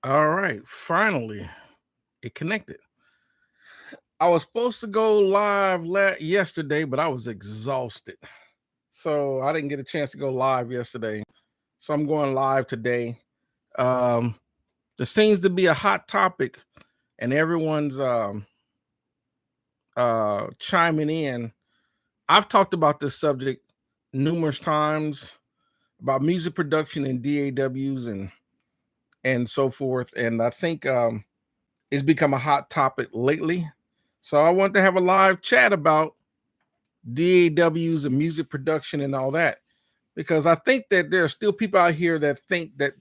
All right, finally, it connected. I was supposed to go live yesterday, but I was exhausted. So I didn't get a chance to go live yesterday. So I'm going live today. Um, there seems to be a hot topic, and everyone's chiming in. I've talked about this subject numerous times about music production and DAWs and so forth. And I think it's become a hot topic lately. So I want to have a live chat about DAWs and music production and all that because I think that there are still people out here that think that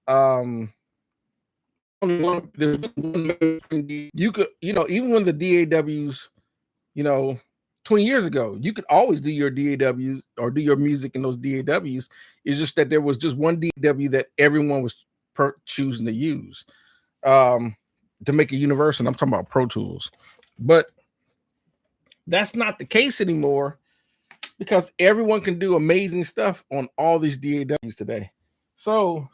um you could, even when the DAWs, you know 20 years ago, you could always do your DAWs or do your music in those DAWs. It's just that there was just one DAW that everyone was choosing to use um to make it universal. And I'm talking about Pro Tools, but that's not the case anymore because everyone can do amazing stuff on all these DAWs today. So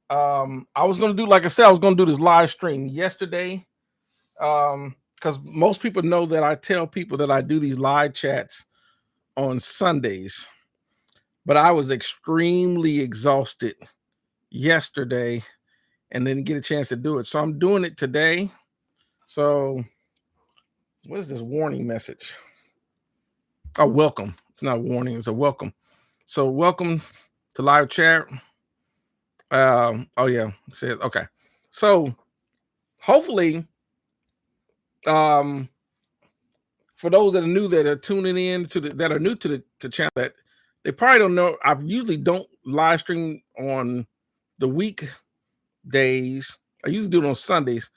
I was gonna do, like I said, I was gonna do this live stream yesterday. Because most people know that I tell people that I do these live chats on Sundays, but I was extremely exhausted yesterday and didn't get a chance to do it. So I'm doing it today. So what is this warning message? Oh, welcome. It's not a warning, it's a welcome. So welcome to live chat. Oh yeah, it says okay. So hopefully, um, for those that are new that are tuning in that are new to the channel, that they probably don't know, I usually don't live stream on the weekdays. I usually do it on Sundays,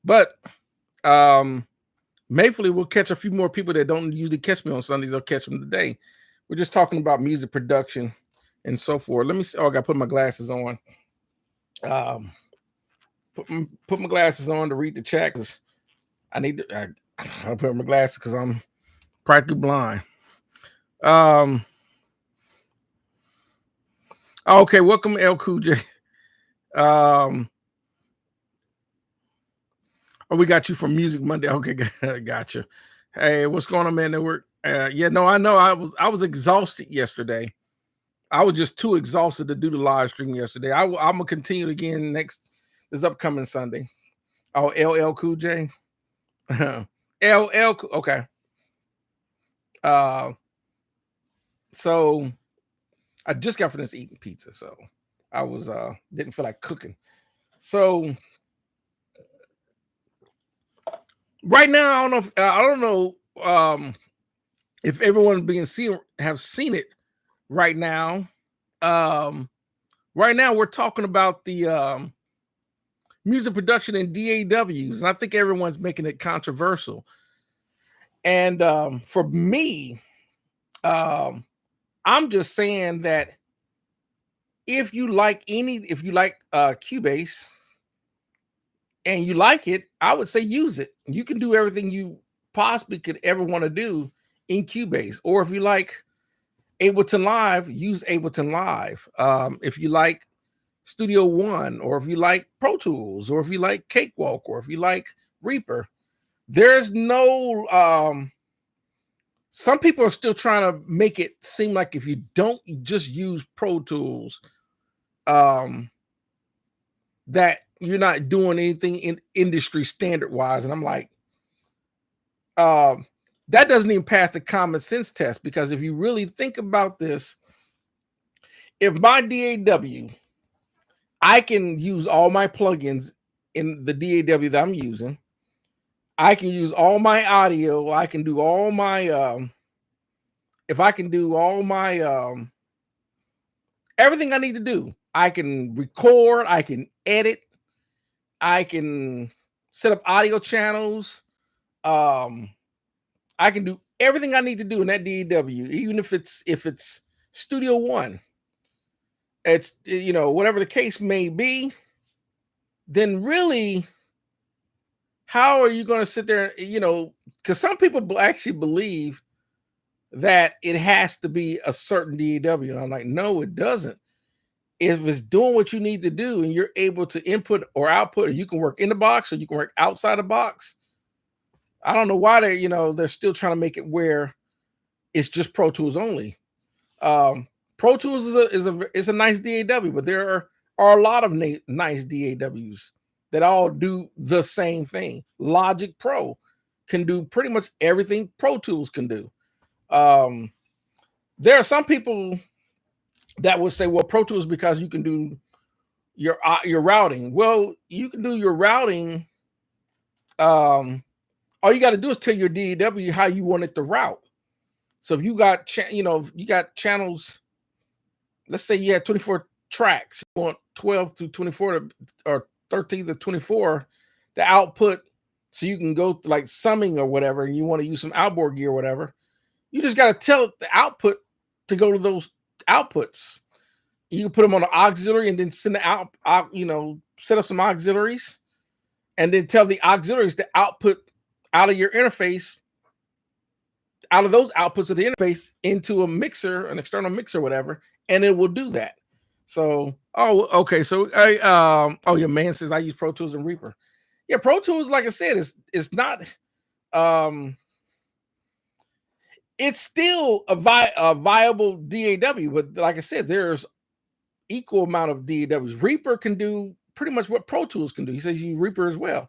but um, maybe we'll catch a few more people that don't usually catch me on Sundays. They'll catch them today. We're just talking about music production and so forth. Let me see. Oh, I got to put my glasses on. Um, put my glasses on to read the chat because I need to. I put my glasses because I'm practically blind. Um. Okay. Welcome, El Cool J. Um. Oh, we got you from Music Monday. Okay, gotcha. Hey, what's going on, man? Network. Yeah, no, I know. I was exhausted yesterday. I was just too exhausted to do the live stream yesterday. I'm gonna continue again this upcoming Sunday. Oh, LL Cool J. LL. Okay. Uh, so I just got finished eating pizza, so I was didn't feel like cooking. So right now, I don't know if everyone have seen it right now. Um, right now we're talking about the music production in DAWs, and I think everyone's making it controversial. And for me, um, I'm just saying that if you like Cubase and you like it, I would say use it. You can do everything you possibly could ever want to do in Cubase. Or if you like Ableton Live, use Ableton Live. If you like Studio One, or if you like Pro Tools, or if you like Cakewalk, or if you like Reaper, there's no some people are still trying to make it seem like if you don't just use Pro Tools, that you're not doing anything in industry standard wise. And I'm like, um, that doesn't even pass the common sense test, because if you really think about this, if my DAW, I can use all my plugins in the DAW that I'm using. I can use all my audio. I can do all my if I can do all my everything I need to do. I can record, I can edit, I can set up audio channels. Um I can do everything I need to do in that DAW, even if it's Studio One. It's, whatever the case may be, then really, how are you going to sit there, because some people actually believe that it has to be a certain DAW. And I'm like, no, it doesn't. if it's doing what you need to do and you're able to input or output, or you can work in the box or you can work outside the box. I don't know why they're still trying to make it where it's just Pro Tools only. Pro Tools is a nice DAW, but there are a lot of nice DAWs that all do the same thing. Logic Pro can do pretty much everything Pro Tools can do. There are some people that would say, well, Pro Tools because you can do your routing. Well, you can do your routing. All you got to do is tell your DAW how you want it to route. So if you got you got channels, let's say you had 24 tracks, you want 12 to 24 or 13 to 24 the output, so you can go like summing or whatever, and you want to use some outboard gear or whatever. You just got to tell it the output to go to those outputs. You can put them on an auxiliary and then send it out, set up some auxiliaries and then tell the auxiliaries to output out of your interface, out of those outputs of the interface into a mixer, an external mixer, whatever, and it will do that. So, okay. So your man says I use Pro Tools and Reaper. Yeah, Pro Tools, like I said, it's not it's still a viable DAW, but like I said, there's equal amount of DAWs. Reaper can do pretty much what Pro Tools can do. He says you Reaper as well.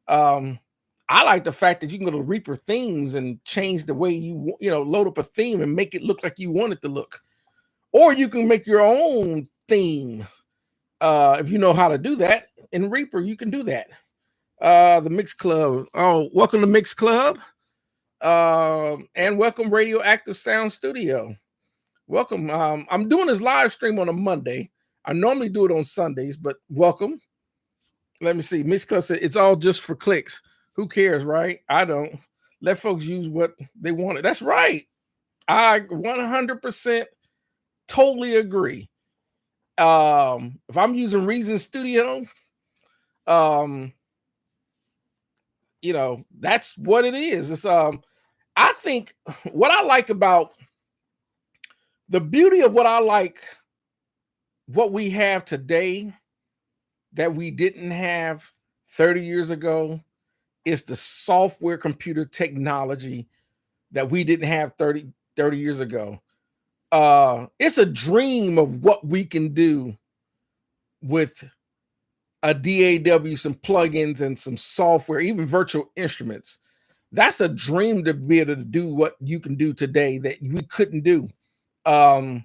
I like the fact that you can go to Reaper themes and change the way you load up a theme and make it look like you want it to look. Or you can make your own theme. If you know how to do that in Reaper, you can do that. The Mix Club. Oh, welcome to Mix Club. And welcome Radioactive Sound Studio. Welcome. I'm doing this live stream on a Monday. I normally do it on Sundays, but welcome. Let me see. Mix Club said it's all just for clicks. Who cares, right? I don't. Let folks use what they want. That's right. I 100% totally agree. If I'm using Reason Studio, that's what it is. It's I think what I like about the beauty of what we have today that we didn't have 30 years ago is the software computer technology that we didn't have 30 years ago. It's a dream of what we can do with a DAW, some plugins and some software, even virtual instruments. That's a dream to be able to do what you can do today that we couldn't do 30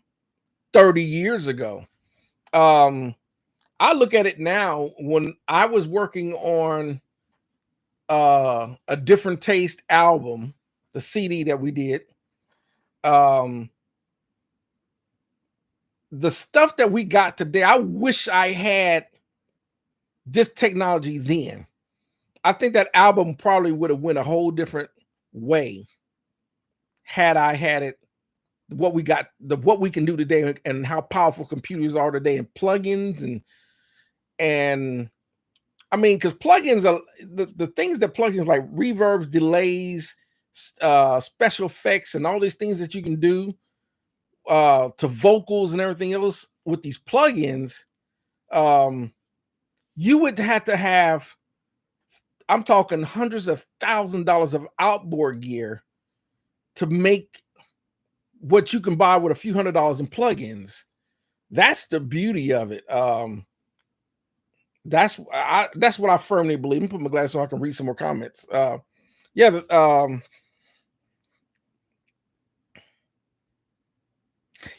years ago. I look at it now. When I was working on a Different Taste album, the CD that we did, the stuff that we got today, I wish I had this technology then. I think that album probably would have went a whole different way had I had it. What we got, what we can do today, and how powerful computers are today, and plugins and I mean, because plugins are the things that plugins like reverbs, delays, special effects, and all these things that you can do to vocals and everything else with these plugins. You would have to have, I'm talking hundreds of $1,000s of outboard gear to make what you can buy with a few $100s in plugins. That's the beauty of it. That's what I firmly believe. Let me put my glasses so I can read some more comments. Yeah,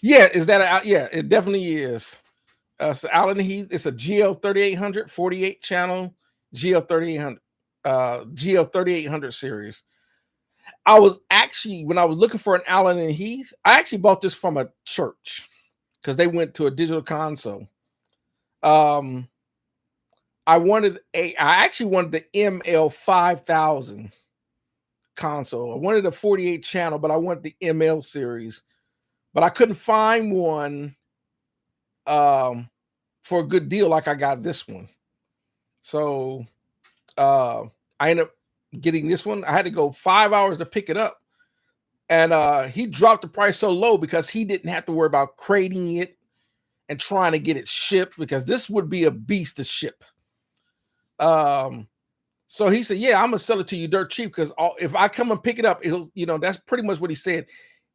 is that yeah, it definitely is. So Allen Heath, it's a GL 3800 48 channel GL 3800 GL 3800 series. I was actually, when I was looking for an Allen and Heath, I actually bought this from a church because they went to a digital console. I actually wanted the ML 5000 console. I wanted a 48 channel, but I wanted the ML series, but I couldn't find one for a good deal like I got this one. So I ended up getting this one. I had to go 5 hours to pick it up, and he dropped the price so low because he didn't have to worry about crating it and trying to get it shipped, because this would be a beast to ship. So he said, yeah, I'm gonna sell it to you dirt cheap, because if I come and pick it up, it'll, that's pretty much what he said.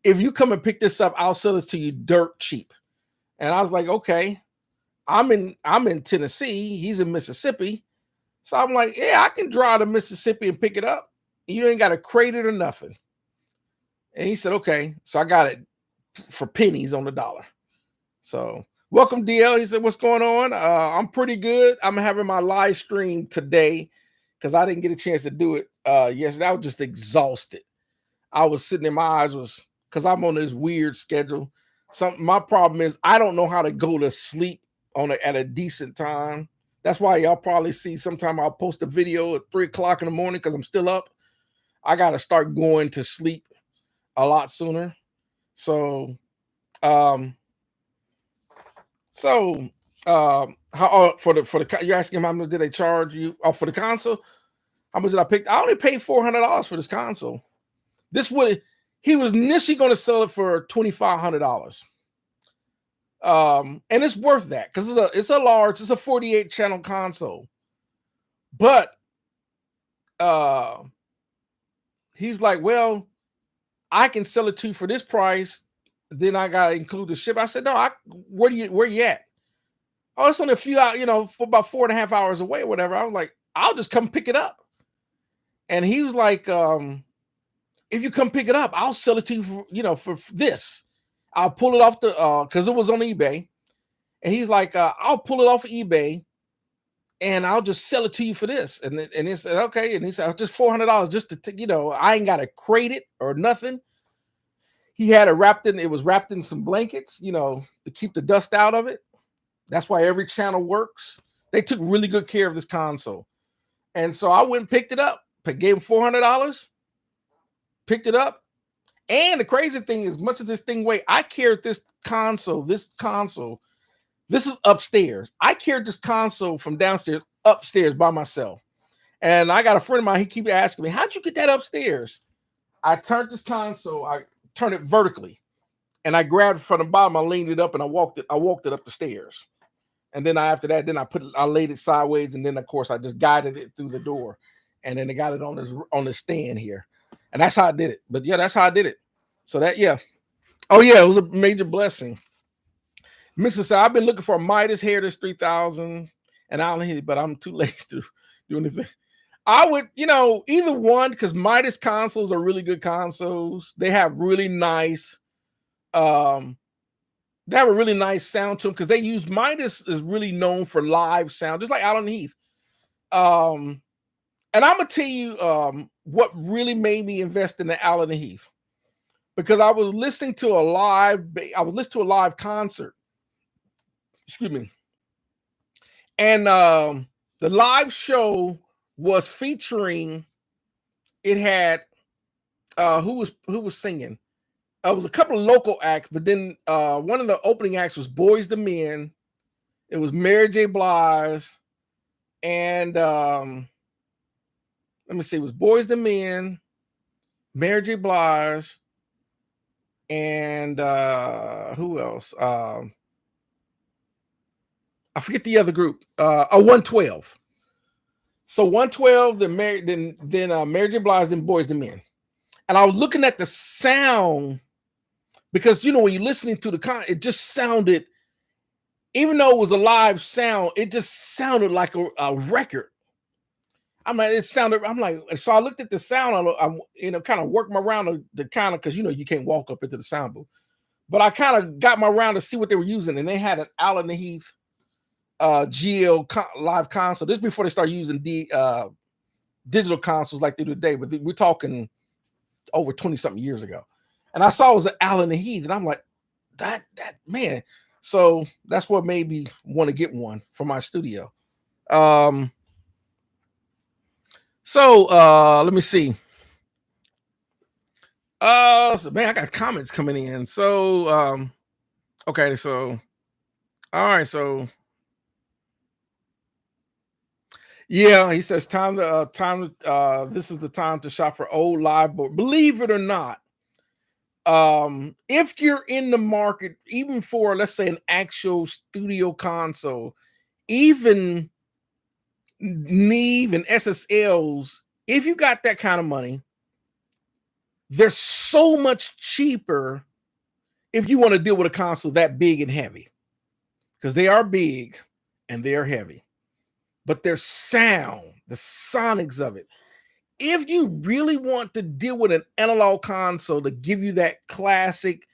If you come and pick this up, I'll sell it to you dirt cheap. And I was like, okay. I'm in Tennessee, he's in Mississippi. So I'm like, yeah, I can drive to Mississippi and pick it up. You ain't got to crate it or nothing. And he said, okay. So I got it for pennies on the dollar. So welcome, DL. He said, what's going on? I'm pretty good. I'm having my live stream today because I didn't get a chance to do it yesterday. I was just exhausted. I was sitting in, my eyes was, because I'm on this weird schedule. My problem is I don't know how to go to sleep at a decent time. That's why y'all probably see sometime I'll post a video at 3 o'clock in the morning because I'm still up. I got to start going to sleep a lot sooner. So, how for the you're asking how much did they charge you? Oh, for the console? How much did I pick? I only paid $400 for this console. He was initially going to sell it for $2,500. And it's worth that because it's a 48 channel console. But he's like, well, I can sell it to you for this price. Then I gotta include the ship. I said, no, where you at? Oh, it's only a few hours, for about 4.5 hours away or whatever. I was like, I'll just come pick it up. And he was like, if you come pick it up, I'll sell it to you for this. I'll pull it off because it was on eBay. And he's like, I'll pull it off of eBay and I'll just sell it to you for this. And he said, okay. And he said, just $400 just to, I ain't got to crate it or nothing. He had it was wrapped in some blankets, to keep the dust out of it. That's why every channel works. They took really good care of this console. And so I went and picked it up, gave him $400, picked it up. And the crazy thing is, much of this thing weight, I carried this console. This is upstairs. I carried this console from downstairs upstairs by myself. And I got a friend of mine, he keep asking me, how'd you get that upstairs? I turned this console, I turned it vertically, and I grabbed it from the bottom, I leaned it up, and I walked it up the stairs. And then after that, I laid it sideways, and then of course I just guided it through the door, and then I got it on the stand here. And that's how I did it. But yeah, that's how I did it. So yeah. Oh yeah, it was a major blessing. Mr. said, I've been looking for a Midas hair that's 3,000 and I don't hit it, but I'm too late to do anything. I would, either one, because Midas consoles are really good consoles. They have really nice, they have a really nice sound to them because Midas is really known for live sound, just like Alan Heath. And I'm gonna tell you what really made me invest in the Alan Heath, because I was listening to a live concert. Excuse me. And the live show was featuring, it had who was singing? It was a couple of local acts, but then one of the opening acts was Boys to Men. It was Mary J. Blige, and let me see, it was Boys to Men, Mary J. Blige, and who else? I forget the other group. 112. So 112, then Mary J. Blige, then Boys to Men. And I was looking at the sound, because when you're listening to it just sounded, even though it was a live sound, it just sounded like a record. I'm like, so I looked at the sound. I kind of worked my around to kind of, because you can't walk up into the sound booth, but I kind of got my around to see what they were using, and they had an Alan Heath GL live console. This is before they started using the digital consoles like they do today, but we're talking over 20-something years ago. And I saw it was an Alan Heath, and I'm like, that man. So that's what made me want to get one for my studio. So let me see. So man, I got comments coming in. So okay, so all right, so yeah, he says this is the time to shop for old live board. Believe it or not, If you're in the market, even for, let's say, an actual studio console, even Neve and SSLs, if you got that kind of money, they're so much cheaper if you want to deal with a console that big and heavy, because they are big and they are heavy, but their sound, the sonics of it. If you really want to deal with an analog console to give you that classic,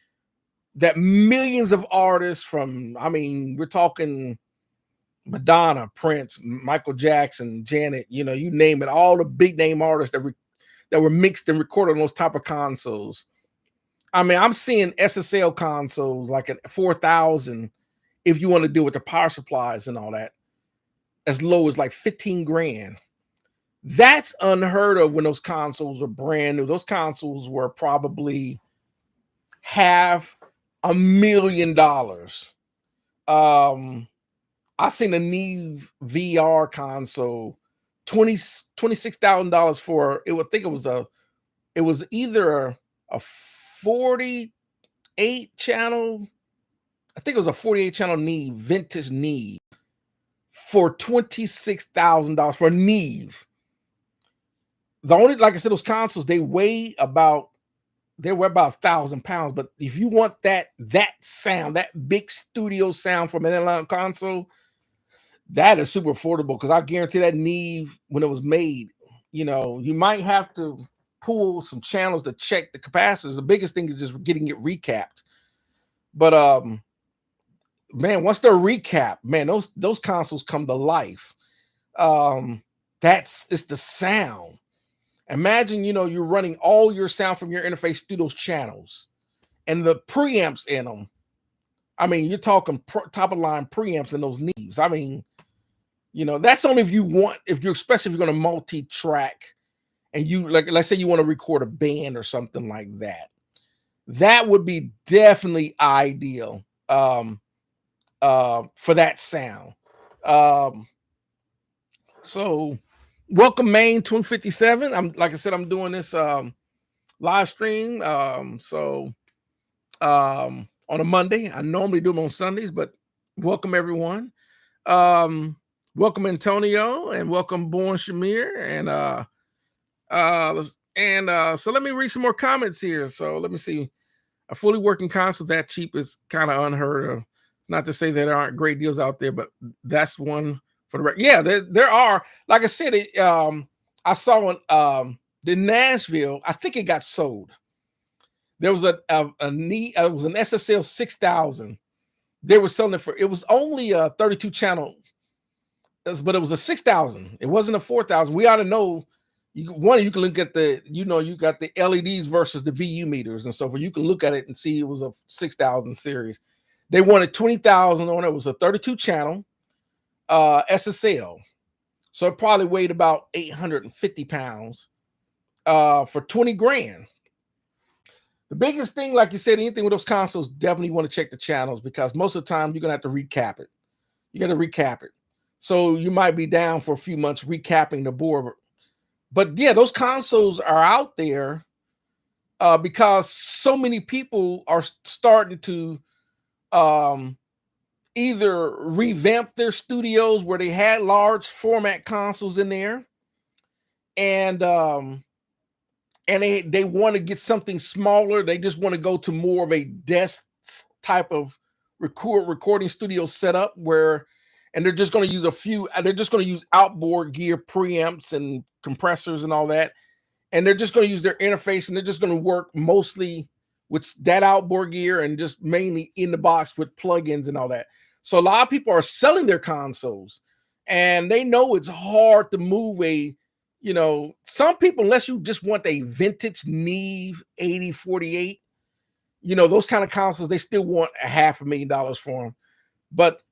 that millions of artists from, I mean, we're talking Madonna, Prince, Michael Jackson, Janet, you know, you name it, all the big name artists that were mixed and recorded on those type of consoles. I mean, I'm seeing SSL consoles like at 4,000, if you want to deal with the power supplies and all that, as low as like 15 grand. That's unheard of when those consoles were brand new. Those consoles were probably $500,000. I seen a Neve VR console, $26,000 for it. I think it was either a 48 channel. I think it was a 48 channel Neve, vintage Neve, for $26,000 for Neve. The only, like I said, those consoles, they weigh about 1,000 pounds. But if you want that sound, that big studio sound from an analog console, that is super affordable, because I guarantee that Neve, when it was made, you know, you might have to pull some channels to check the capacitors. The biggest thing is just getting it recapped. But man, once they're recapped, man, those consoles come to life. It's the sound. Imagine, you know, you're running all your sound from your interface through those channels and the preamps in them. I mean, you're talking top of line preamps in those Neves. I mean, you know, that's only if you're especially if you're going to multi-track, and you, like, let's say you want to record a band or something like that. That would be definitely ideal for that sound. So welcome Main 257. Like I said, I'm doing this live stream. On a Monday. I normally do them on Sundays, but welcome everyone. Welcome Antonio, and welcome Born Shamir, so let me read some more comments here. So let me see. A fully working console that cheap is kind of unheard of. Not to say that there aren't great deals out there, but that's one for the record. Yeah, there are. Like I said, I saw the Nashville. I think it got sold. There was it was an SSL 6000. They were selling it for. It was only a 32 channel, but it was a 6,000. It wasn't a 4,000. We ought to know. You can look at you got the LEDs versus the VU meters and so forth. You can look at it and see it was a 6,000 series. They wanted 20,000 on it. It was a 32 channel SSL. So it probably weighed about 850 pounds for 20 grand. The biggest thing, like you said, anything with those consoles, definitely want to check the channels, because most of the time you're going to have to recap it. You got to recap it. So you might be down for a few months recapping the board. But yeah, those consoles are out there because so many people are starting to either revamp their studios where they had large format consoles in there, and they want to get something smaller. They just want to go to more of a desk type of recording studio setup and they're just going to use they're just going to use outboard gear, preamps and compressors and all that. And they're just going to use their interface, and they're just going to work mostly with that outboard gear and just mainly in the box with plugins and all that. So a lot of people are selling their consoles, and they know it's hard to move some people, unless you just want a vintage Neve 8048, those kind of consoles, they still want $500,000 for them. But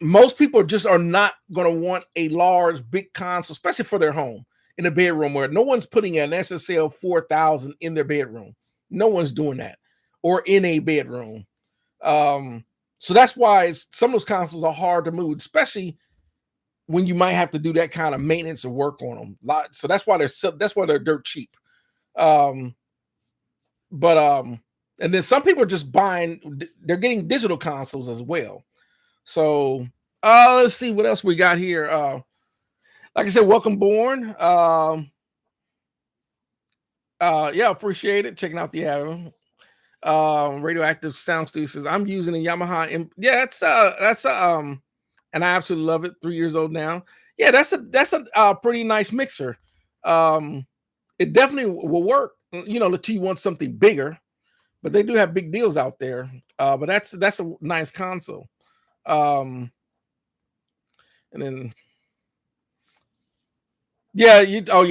most people just are not going to want a large, big console, especially for their home in a bedroom, where no one's putting an SSL 4000 in their bedroom. No one's doing that, or in a bedroom. So that's why some of those consoles are hard to move, especially when you might have to do that kind of maintenance or work on them. So that's why they're dirt cheap. But And then some people are just buying, they're getting digital consoles as well. So let's see what else we got here. Like I said, welcome born. Yeah, appreciate it. Checking out the Radioactive Sound Studio says I'm using a Yamaha. Yeah, that's and I absolutely love it. 3 years old now. Yeah, that's a pretty nice mixer. It definitely will work. Until you want something bigger, but they do have big deals out there. But that's a nice console. And then yeah,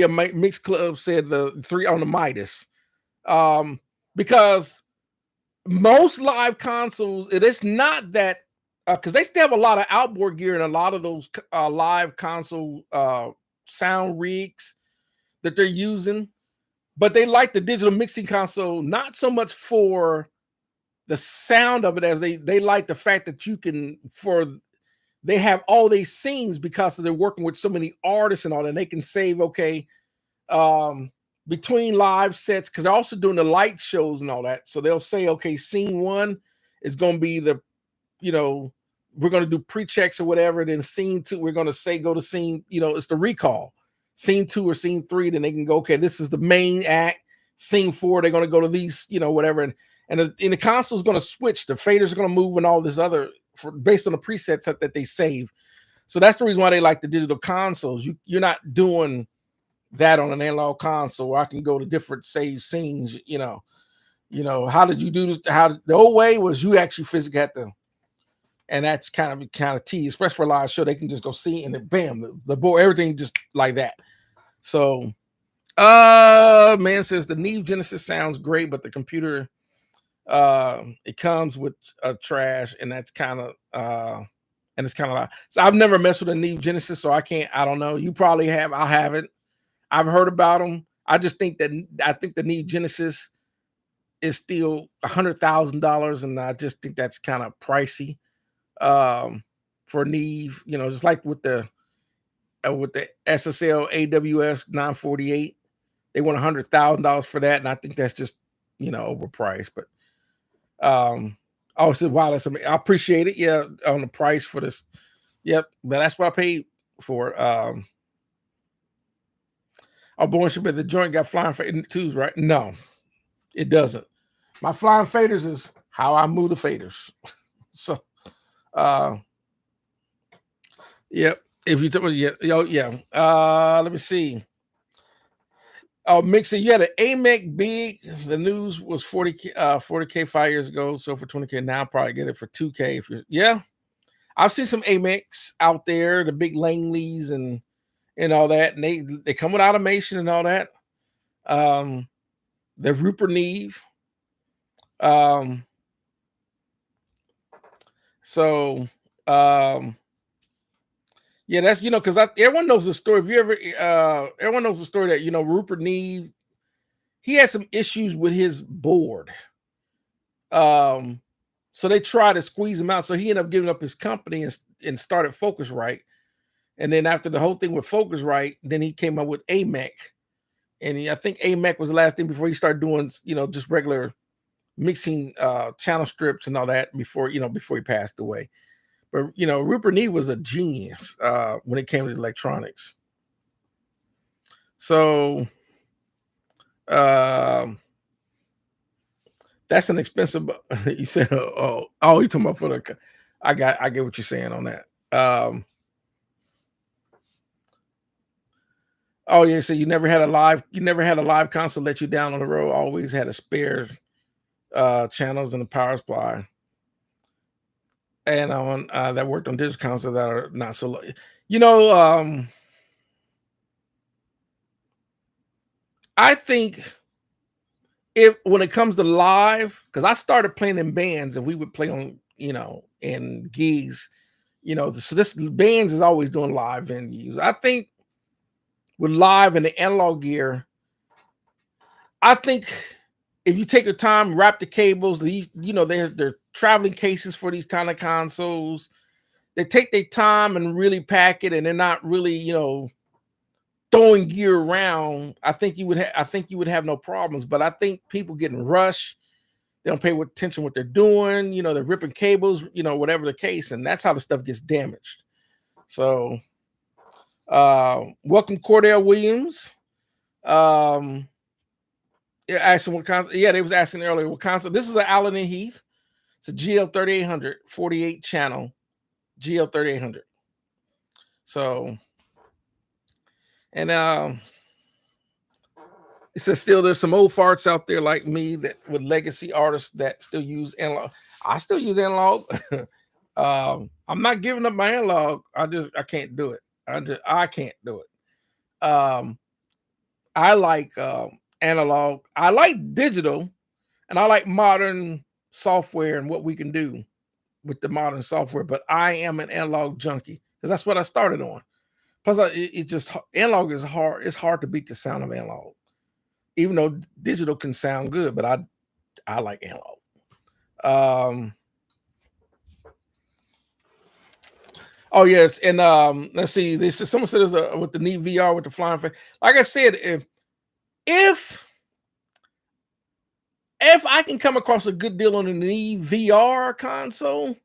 Mix Club said the 3 on the Midas. Because most live consoles, it is not that because they still have a lot of outboard gear and a lot of those live console sound rigs that they're using, but they like the digital mixing console not so much for the sound of it as they like the fact that they have all these scenes because they're working with so many artists and all that, and they can save between live sets, because they're also doing the light shows and all that. So they'll say, okay, scene 1 is going to be we're going to do pre-checks or whatever. Then scene 2, we're going to say, go to scene, it's the recall. Scene 2 or scene 3, then they can go, okay, this is the main act. Scene 4, they're going to go to these, whatever. And the console is going to switch. The faders are going to move and all this other based on the presets that they save. So that's the reason why they like the digital consoles. You're not doing that on an analog console where I can go to different save scenes. How did you do this? How the old way was you actually physically had to, and that's kind of tea, especially for a live show. They can just go see and then bam, the board, everything just like that. So man says the Neve Genesis sounds great, but the computer it comes with trash, and that's kind of and it's kind of like, so I've never messed with a Neve Genesis, so I don't know. You probably have. I haven't. I've heard about them. I think the Neve Genesis is still $100,000, and I just think that's kind of pricey for Neve. Just like with the SSL AWS 948, they want $100,000 for that, and I think that's just overpriced. But said, wow, I appreciate it. Yeah, on the price for this. Yep, but that's what I paid for. Born should be the joint got flying fader twos, right? No, it doesn't. My flying faders is how I move the faders. So, yep. If you talk about let me see. Oh, Mixer, you had an AMEC big. The news was 40K 5 years ago. So for 20K now, I'll probably get it for 2K. I've seen some AMECs out there, the big Langleys and all that, and they come with automation and all that. The Rupert Neve. Yeah, that's because everyone knows the story. If you ever, everyone knows the story that Rupert Neve, he had some issues with his board. So they tried to squeeze him out. So he ended up giving up his company and started Focusrite. And then after the whole thing with Focusrite, then he came up with AMEC. And I think AMEC was the last thing before he started doing, just regular mixing channel strips and all that before he passed away. But Rupert Neve was a genius when it came to electronics. So that's an expensive. You said, you're talking about for the. I get what you're saying on that. Oh yeah, so you never had a live console let you down on the road. Always had a spare channels and a power supply, and on that worked on digital consoles that are not so low. I think when it comes to live, because I started playing in bands and we would play on in gigs, so this bands is always doing live venues. I think with live and the analog gear, I think if you take your time, wrap the cables, they're traveling cases for these kind of consoles. They take their time and really pack it, and they're not really, throwing gear around. I think you would have no problems. But I think people getting rushed, They don't pay attention what they're doing. You know, they're ripping cables. You know, whatever the case, and that's how the stuff gets damaged. So, welcome Cordell Williams. Yeah, asking what console. Yeah, they was asking earlier what console. This is an Allen and Heath. It's a GL 3800 48 channel GL 3800. So, and it says still there's some old farts out there like me that with legacy artists that still use analog. I still use analog. I'm not giving up my analog. I can't do it. I can't do it. I like analog. I like digital, and I like modern software and what we can do with the modern software. But I am an analog junkie because that's what I started on. Plus, it just analog is hard. It's hard to beat the sound of analog, even though digital can sound good. But I like analog. Oh yes, and let's see. This is someone said there's a with the Neve VR with the flying face. Like I said, if I can come across a good deal on the Neve VR console,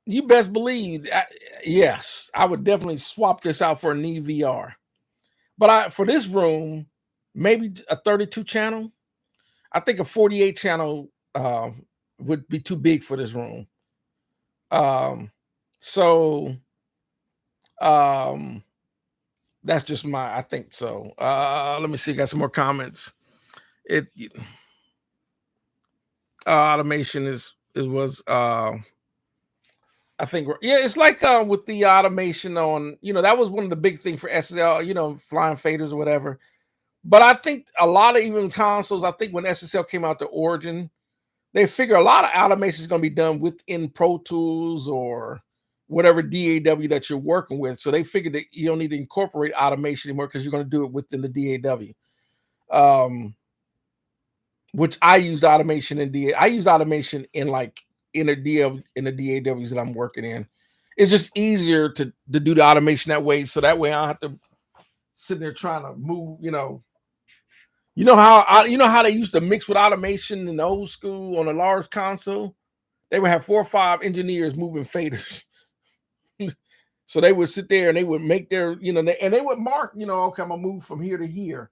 you best believe, yes, I would definitely swap this out for a Neve VR. But for this room, maybe a 32 channel. I think a 48 channel would be too big for this room. So that's just I think so. Let me see, got some more comments. Automation was I think, yeah, it's like with the automation on, that was one of the big things for SSL, flying faders or whatever. But I think a lot of even consoles, I think when SSL came out to Origin, they figure a lot of automation is going to be done within Pro Tools or whatever DAW that you're working with. So they figured that you don't need to incorporate automation anymore because you're going to do it within the DAW. Which I used automation in I use automation in in the DAWs that I'm working in. It's just easier to do the automation that way. So that way I don't have to sit there trying to move, how they used to mix with automation in the old school on a large console. They would have 4 or 5 engineers moving faders. So they would sit there and they would make their, and they would mark, okay, I'm gonna move from here to here.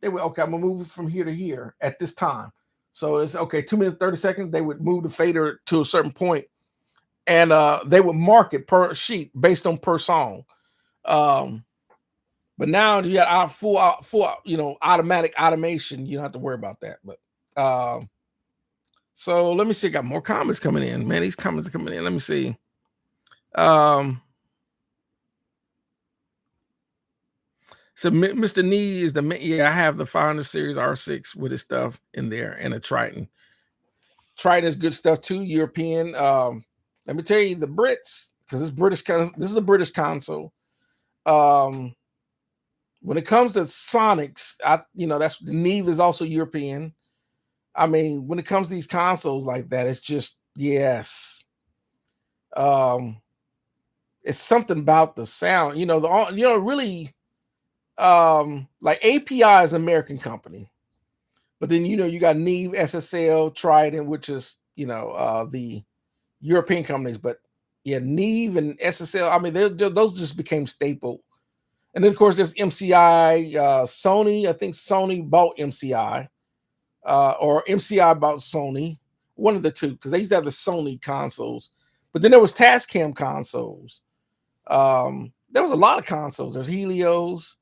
They would, okay, I'm gonna move from here to here at this time. So it's okay, 2 minutes, 30 seconds. They would move the fader to a certain point, and they would mark it per sheet based on per song. But now you got full, automatic automation. You don't have to worry about that. But so let me see. Got more comments coming in. Man, these comments are coming in. Let me see. So Mr. Nee is I have the 500 series R6 with his stuff in there and a Triton. Triton is good stuff too. European. Let me tell you, the Brits, because this is a British console. When it comes to Sonics, that's the Neve is also European. I mean, when it comes to these consoles like that, it's just yes. It's something about the sound, really. Like API is an American company, but then you got Neve, SSL, Trident, which is the European companies. But yeah, Neve and SSL, I mean, those just became staple. And then of course there's MCI, Sony. I think Sony bought MCI, or MCI bought Sony. One of the two, because they used to have the Sony consoles. But then there was Tascam consoles. There was a lot of consoles. There's Helios,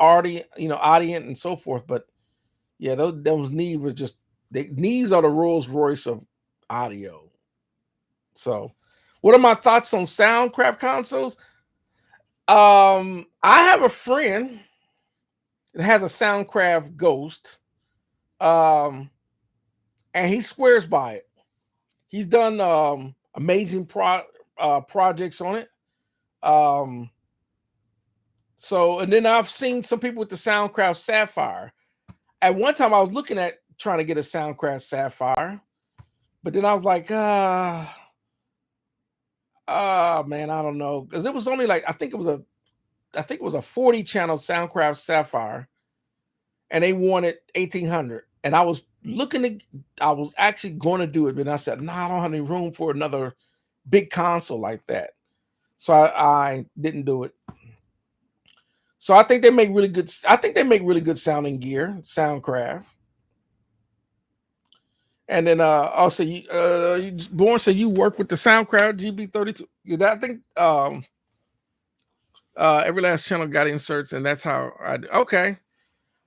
Audient, and so forth. But yeah, those Neve were just Neves are the Rolls Royce of audio. So, what are my thoughts on Soundcraft consoles? I have a friend that has a Soundcraft Ghost, and he swears by it. He's done amazing projects on it. So, and then I've seen some people with the Soundcraft Sapphire. At one time, I was looking at trying to get a Soundcraft Sapphire, but then I was like, man, I don't know, because it was only I think it was a 40 channel Soundcraft Sapphire, and they wanted 1800, and I was I was actually going to do it, but I said, no, I don't have any room for another big console like that. So I didn't do it. So I think they make really good. I think they make really good sounding gear, Soundcraft. And then also Born said you work with the Soundcraft GB32. Yeah, I think every last channel got inserts, and that's how okay.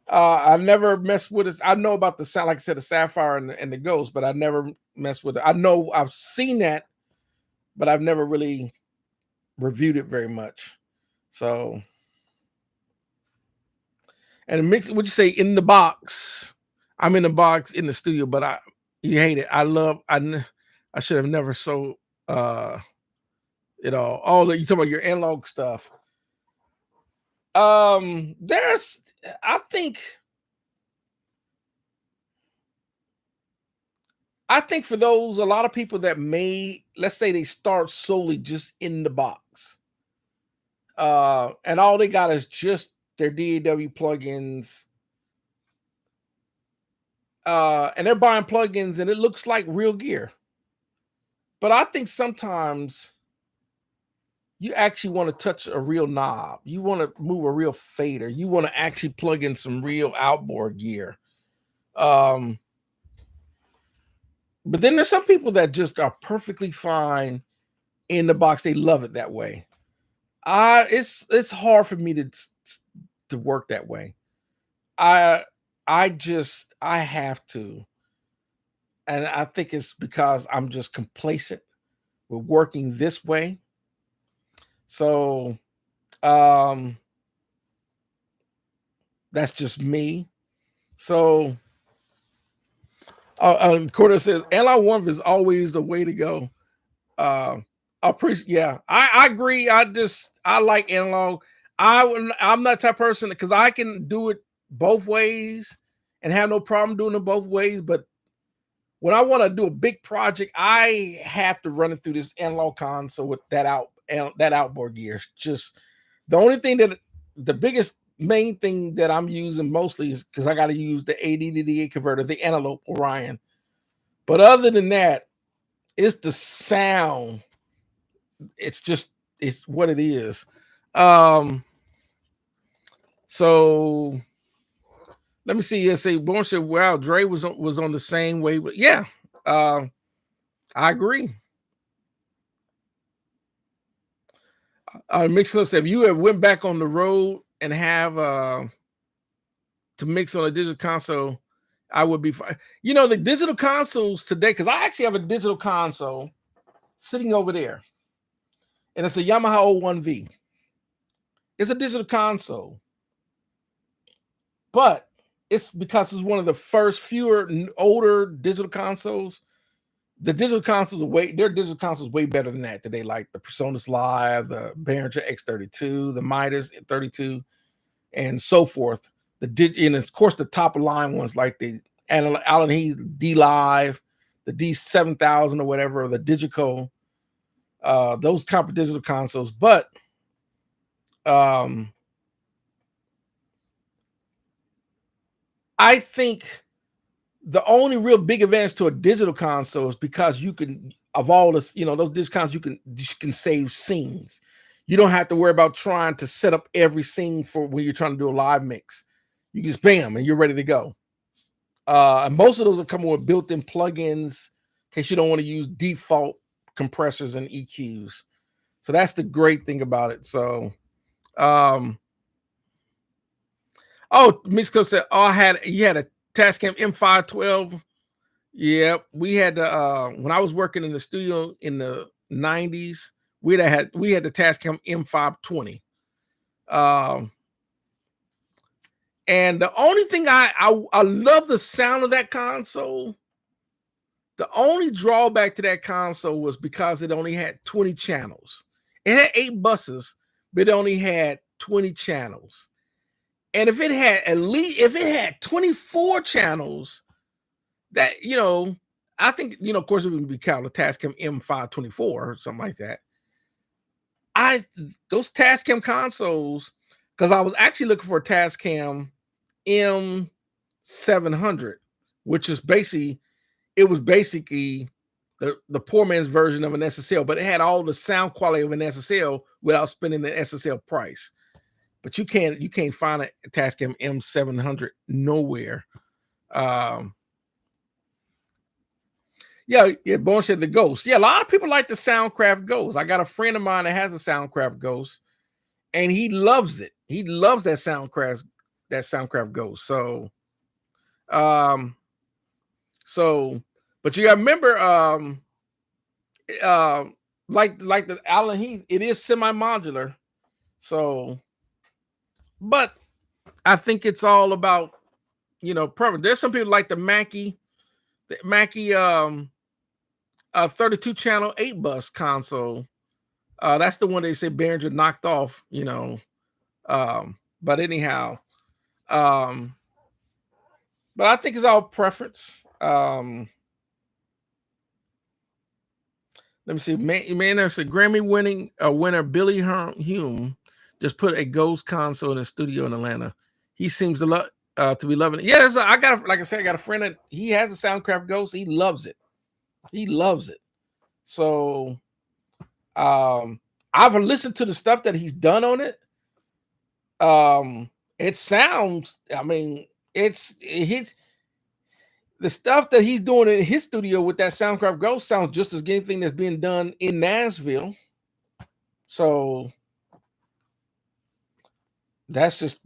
I never messed with it. I know about the sound, like I said, the Sapphire and the Ghost, but I never messed with it. I know I've seen that, but I've never really reviewed it very much. So, and the mix, would you say in the box? I'm in the box in the studio, but you hate it. I should have never sold it all that you talking about your analog stuff. There's I think for those a lot of people that may, let's say they start solely just in the box. And all they got is just their DAW plugins. And they're buying plugins and it looks like real gear. But I think sometimes you actually want to touch a real knob. You want to move a real fader. You want to actually plug in some real outboard gear. But then there's some people that just are perfectly fine in the box. They love it that way. It's hard for me to work that way. I have to. And I think it's because I'm just complacent with working this way. So that's just me. So Corda says analog one is always the way to go. I appreciate, yeah, I agree. I like analog. I'm that type of person because I can do it both ways and have no problem doing it both ways. But when I want to do a big project, I have to run it through this analog console with that outboard gear. It's just the only thing the biggest main thing that I'm using mostly is because I got to use the AD to DA converter, the Antelope Orion. But other than that, it's the sound. It's what it is. So let me see. Yeah, say Born said, "Wow, Dre was on the same way." But yeah, I agree. Mixler said, if you have went back on the road and have to mix on a digital console, I would be fine. You know, the digital consoles today, because I actually have a digital console sitting over there, and it's a Yamaha 01V. It's a digital console, but it's because it's one of the first older digital consoles. The digital consoles their digital consoles way better than that today, like the Presonus Live, the Behringer X32, the Midas 32, and so forth. And of course the top of line ones like the Allen Heath D Live, the D7000 or whatever, or the Digico, those type of digital consoles. But I think the only real big advantage to a digital console is because you can, of all this, those digital consoles, you can save scenes. You don't have to worry about trying to set up every scene for when you're trying to do a live mix. You just bam and you're ready to go. And most of those are coming with built-in plugins in case you don't want to use default compressors and EQs. So that's the great thing about it. So Mixco said, you had a Tascam M512. Yeah, we had when I was working in the studio in the 90s, we had the Tascam M520. And the only thing I love the sound of that console. The only drawback to that console was because it only had 20 channels. It had 8 buses, but it only had 20 channels. And if it had 24 channels, that, I think, of course, it would be called a Tascam M524 or something like that. Those Tascam consoles, because I was actually looking for a Tascam M700 which is basically it was basically the poor man's version of an SSL, but it had all the sound quality of an SSL without spending the SSL price. But you can't find a Tascam M700 nowhere. Yeah, Bone said the Ghost. Yeah, a lot of people like the Soundcraft Ghost. I got a friend of mine that has a Soundcraft Ghost, and he loves it. He loves that Soundcraft Ghost. Um, but you gotta remember, uh, like the Allen Heath, it is semi-modular. So, but I think it's all about preference. There's some people like the Mackie 32 channel 8 bus console. That's the one they say Behringer knocked off, but anyhow, but I think it's all preference. Let me see. Man, there's a Grammy winner Billy Hume just put a Ghost console in a studio in Atlanta. He seems to be loving it. Yeah, I got a friend that he has a Soundcraft Ghost. He loves it. So I've listened to the stuff that he's done on it. It sounds, I mean, it's the stuff that he's doing in his studio with that Soundcraft Ghost sounds just as anything that's being done in Nashville. So that's just,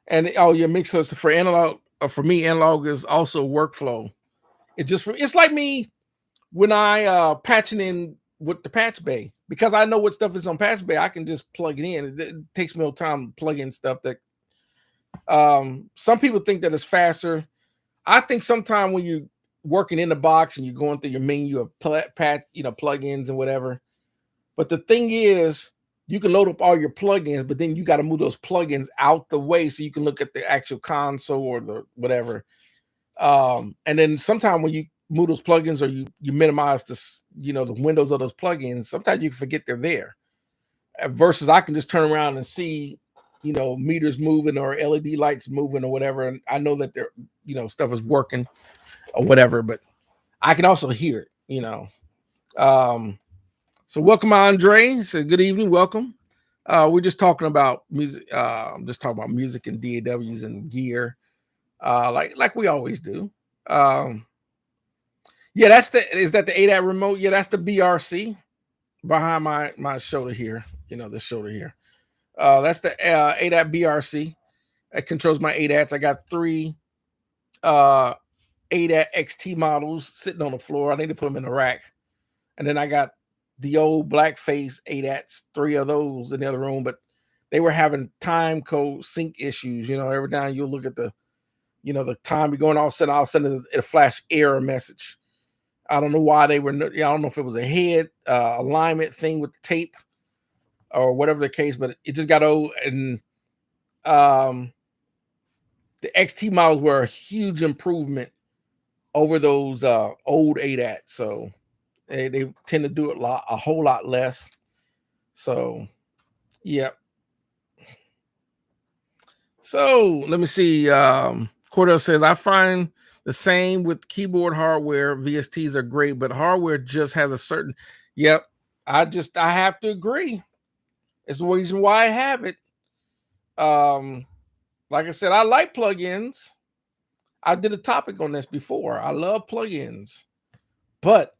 and your mixers for analog, for me, analog is also workflow. It's like me when I patching in with the patch bay, because I know what stuff is on patch bay. I can just plug it in. It takes me no time to plug in stuff that some people think that it's faster. I think sometimes when you're working in the box and you're going through your menu of plugins and whatever, but the thing is, you can load up all your plugins, but then you got to move those plugins out the way so you can look at the actual console or the whatever. And then sometimes when you move those plugins or you minimize the windows of those plugins, sometimes you can forget they're there. Versus I can just turn around and see, meters moving or LED lights moving or whatever, and I know that they're, stuff is working or whatever, but I can also hear it, So welcome, Andre. So good evening, welcome. We're just talking about music. Just talking about music and DAWs and gear, like we always do. Yeah, is that the ADAT remote? Yeah, that's the BRC behind my shoulder here. This shoulder here. That's the ADAT BRC. It controls my ADATs. I got 3 ADAT XT models sitting on the floor. I need to put them in the rack. And then I got the old blackface ADATs, 3 of those in the other room, but they were having time code sync issues. Every time you look at the time you're going, all of a sudden it flash error message. I don't know why they were. I don't know if it was a head alignment thing with the tape or whatever the case, but it just got old. And the XT models were a huge improvement over those old ADATs. So they tend to do it a whole lot less. So, yeah. So let me see. Cordell says, I find the same with keyboard hardware. VSTs are great, but hardware just has a certain. Yep. I have to agree. It's the reason why I have it. Like I said, I like plugins. I did a topic on this before. I love plugins, but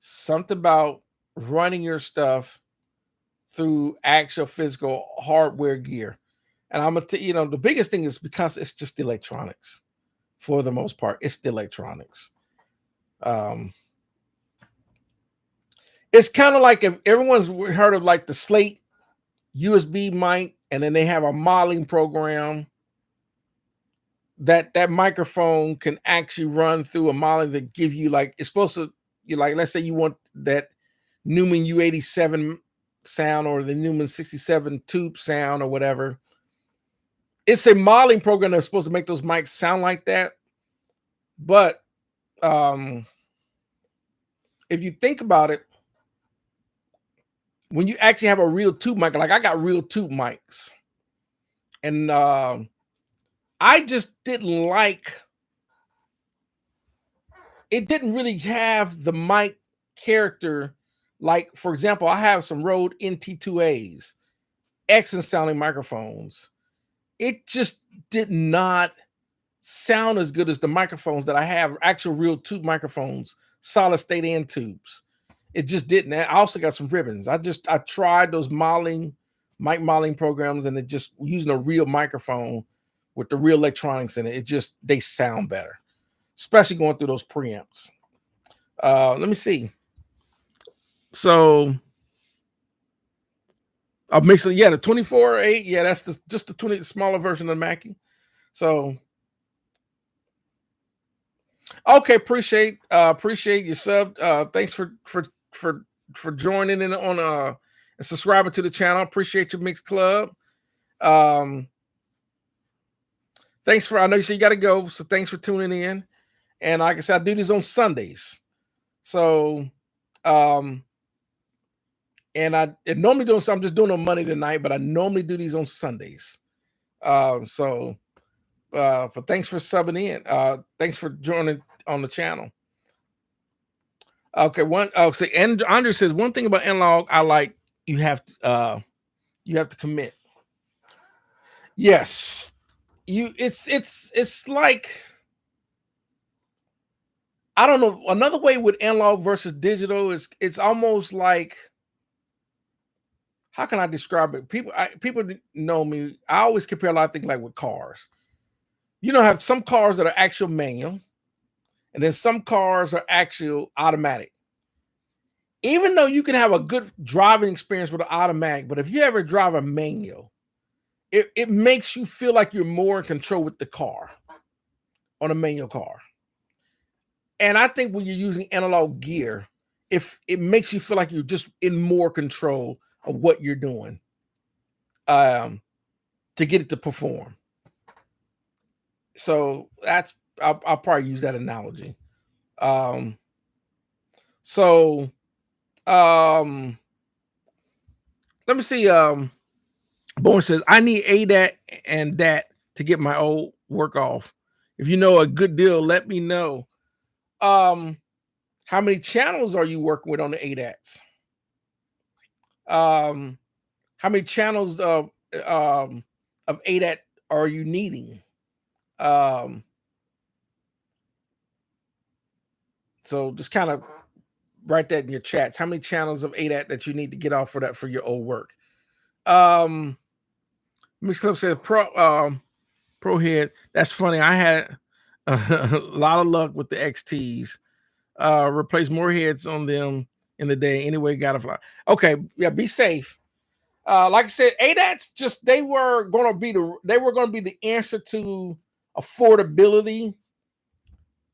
something about running your stuff through actual physical hardware gear. And I'm gonna the biggest thing is because it's just electronics. For the most part, it's the electronics. It's kind of like if everyone's heard of like the Slate USB mic, and then they have a modeling program that microphone can actually run through a modeling that give you like, it's supposed to, let's say you want that Newman U87 sound or the Newman 67 tube sound or whatever. It's a modeling program that's supposed to make those mics sound like that. But if you think about it, when you actually have a real tube mic, like I got real tube mics, and I just didn't like it. Didn't really have the mic character. Like, for example, I have some Rode NT2As, excellent sounding microphones. It just did not sound as good as the microphones that I have, actual real tube microphones, solid state end tubes. It just didn't. I also got some ribbons. I tried those mic modeling programs, and it just using a real microphone with the real electronics in it. It just, they sound better, especially going through those preamps. Let me see. So I'll mix it. Yeah, the 24.8. Yeah, that's just the 20 smaller version of the Mackie. So okay, appreciate your sub. Thanks for joining in on and subscribing to the channel. Appreciate your mix club. Thanks for, I know you said you gotta go, so thanks for tuning in. And like I said, I do these on Sundays. So and I normally do, so I'm just doing on Monday tonight, but I normally do these on Sundays. So thanks for subbing in. Thanks for joining on the channel. Okay, and Andre says one thing about analog I like, you have to commit. Yes, it's like, I don't know, another way with analog versus digital is it's almost like, how can I describe it? People know me. I always compare a lot of things like with cars. You know, have some cars that are actual manual, and then some cars are actual automatic. Even though you can have a good driving experience with an automatic, but if you ever drive a manual, it makes you feel like you're more in control with the car on a manual car. And I think when you're using analog gear, if it makes you feel like you're just in more control of what you're doing to get it to perform. So that's, I'll probably use that analogy. Let me see. Bowen says, I need ADAT and DAT to get my old work off. If you know a good deal, let me know. How many channels are you working with on the ADATs? How many channels of ADAT are you needing? So just kind of write that in your chats. How many channels of ADAT that you need to get off for that for your old work? Mixed Club said pro head. That's funny. I had a lot of luck with the XTs. Replace more heads on them in the day. Anyway, gotta fly. Okay, yeah, be safe. Like I said, ADATs just they were gonna be the answer to affordability,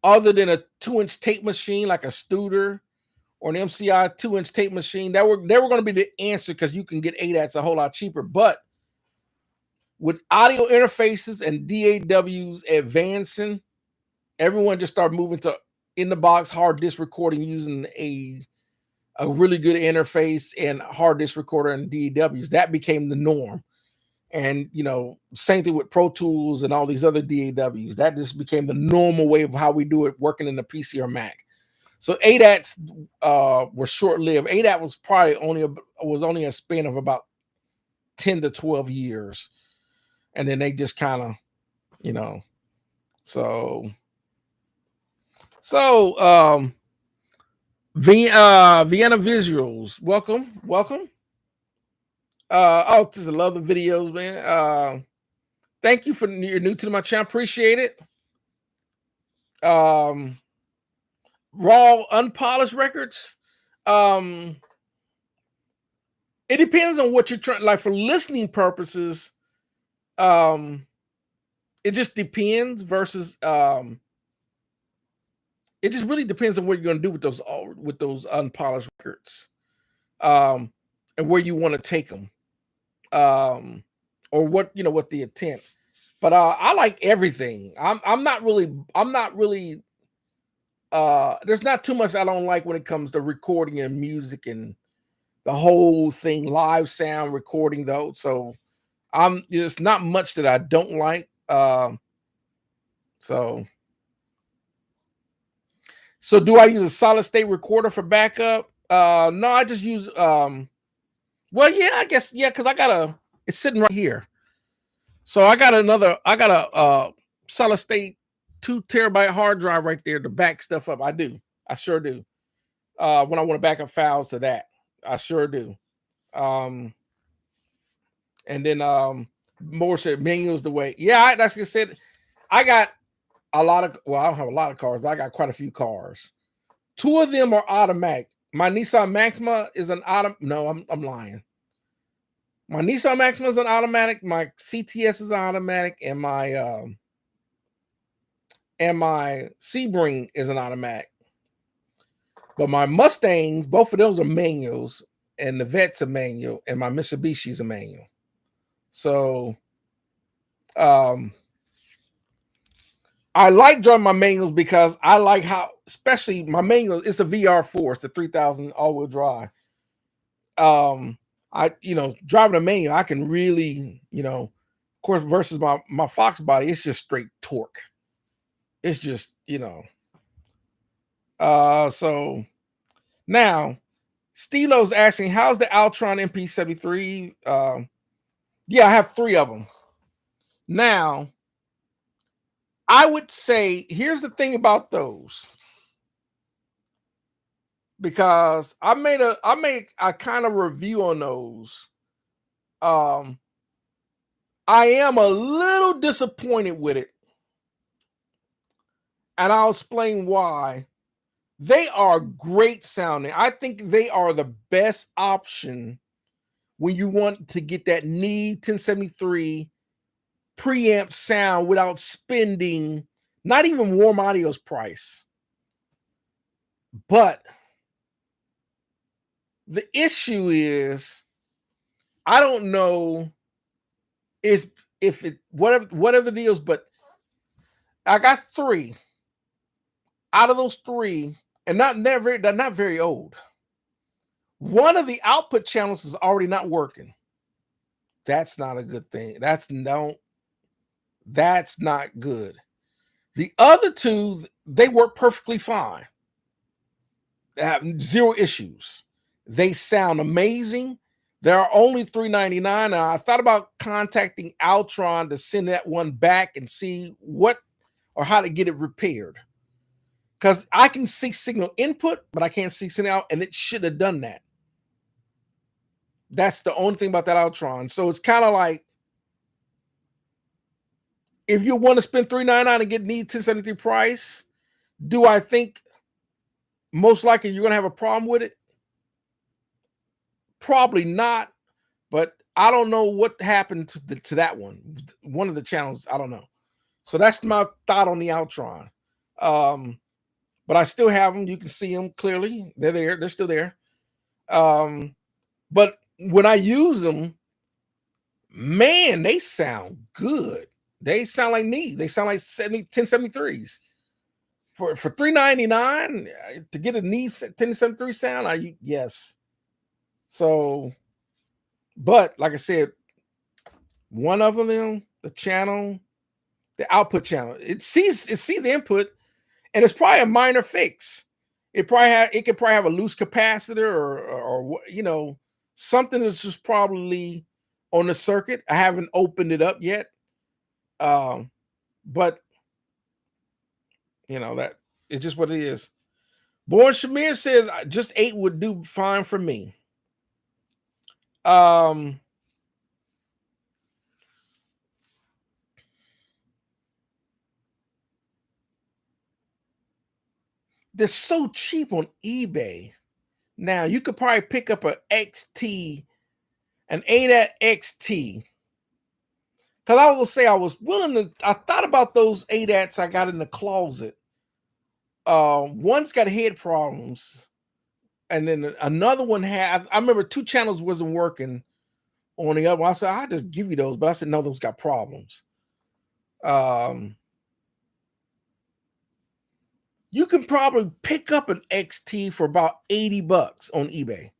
other than a 2-inch tape machine like a Studer or an MCI 2-inch tape machine. They were going to be the answer because you can get ADATs a whole lot cheaper. But with audio interfaces and DAWs advancing, everyone just started moving to in the box hard disk recording using a really good interface and hard disk recorder and DAWs. That became the norm. And you know, same thing with Pro Tools and all these other DAWs. That just became the normal way of how we do it working in the PC or Mac. So ADATs were short-lived. ADAT was probably only a span of about 10 to 12 years. And then they just kind of, you know, so Vienna Visuals, welcome. Just love the videos, man. Thank you for you're new to my channel. Appreciate it. Raw unpolished records. It depends on what you're trying. Like for listening purposes, it just depends. Versus, it just really depends on what you're going to do with those unpolished records, and where you want to take them. Or what the intent. But I like everything. I'm not really there's not too much I don't like when it comes to recording and music and the whole thing, live sound recording though. So there's not much that I don't like. So do I use a solid state recorder for backup? No, I just use well, yeah, I guess, yeah, because it's sitting right here. So I got a solid state 2 terabyte hard drive right there to back stuff up. I sure do. When I want to back up files to that, I sure do. And then more said manuals the way. Yeah, that's like I said. I got a lot of, well, I don't have a lot of cars, but I got quite a few cars. 2 of them are automatic. My Nissan Maxima is an automatic. No, I'm lying. My Nissan Maxima is an automatic. My CTS is an automatic, and my Sebring is an automatic. But my Mustangs, both of those are manuals, and the Vet's a manual, and my Mitsubishi's a manual. So, I like driving my manuals because I like how, especially my manual, it's a VR4, it's the 3000 all-wheel drive. Driving a manual, I can really, of course, versus my Fox body, it's just straight torque. It's just, so now Stilo's asking, how's the Altron MP73? Yeah, I have 3 of them. Now, I would say, here's the thing about those. Because I made a kind of review on those. I am a little disappointed with it. And I'll explain why. They are great sounding. I think they are the best option when you want to get that Need 1073 preamp sound without spending not even Warm Audio's price. But the issue is, I don't know if it whatever the deals, but I got 3. Out of those 3, and they're not very old. One of the output channels is already not working. That's not a good thing. That's not good. The other 2, they work perfectly fine. They have 0 issues. They sound amazing. There are only $399. Now, I thought about contacting Altron to send that one back and see what or how to get it repaired. Because I can see signal input, but I can't see signal out, and it should have done that. That's the only thing about that Altron. So it's kind of like, if you want to spend $399 and get Need 1073 price, do I think most likely you're going to have a problem with it? Probably not, but I don't know what happened to that one. One of the channels, I don't know. So that's my thought on the Altron. But I still have them. You can see them clearly. They're there. They're still there. But when I use them, man, they sound good. They sound like Need. They sound like 1073s. For $399 to get a Need 1073 sound, yes. So, but like I said, one of them, the channel, the output channel, it sees the input, and it's probably a minor fix. It could probably have a loose capacitor or something that's just probably on the circuit. I haven't opened it up yet. But that it's just what it is. Born Shamir says just 8 would do fine for me. They're so cheap on eBay. Now you could probably pick up an ADAT XT. Because I will say I thought about those ADATs I got in the closet. One's got head problems, and then another one had, I remember 2 channels wasn't working on the other one. I said, I'll just give you those, but I said, no, those got problems. You can probably pick up an XT for about $80 on eBay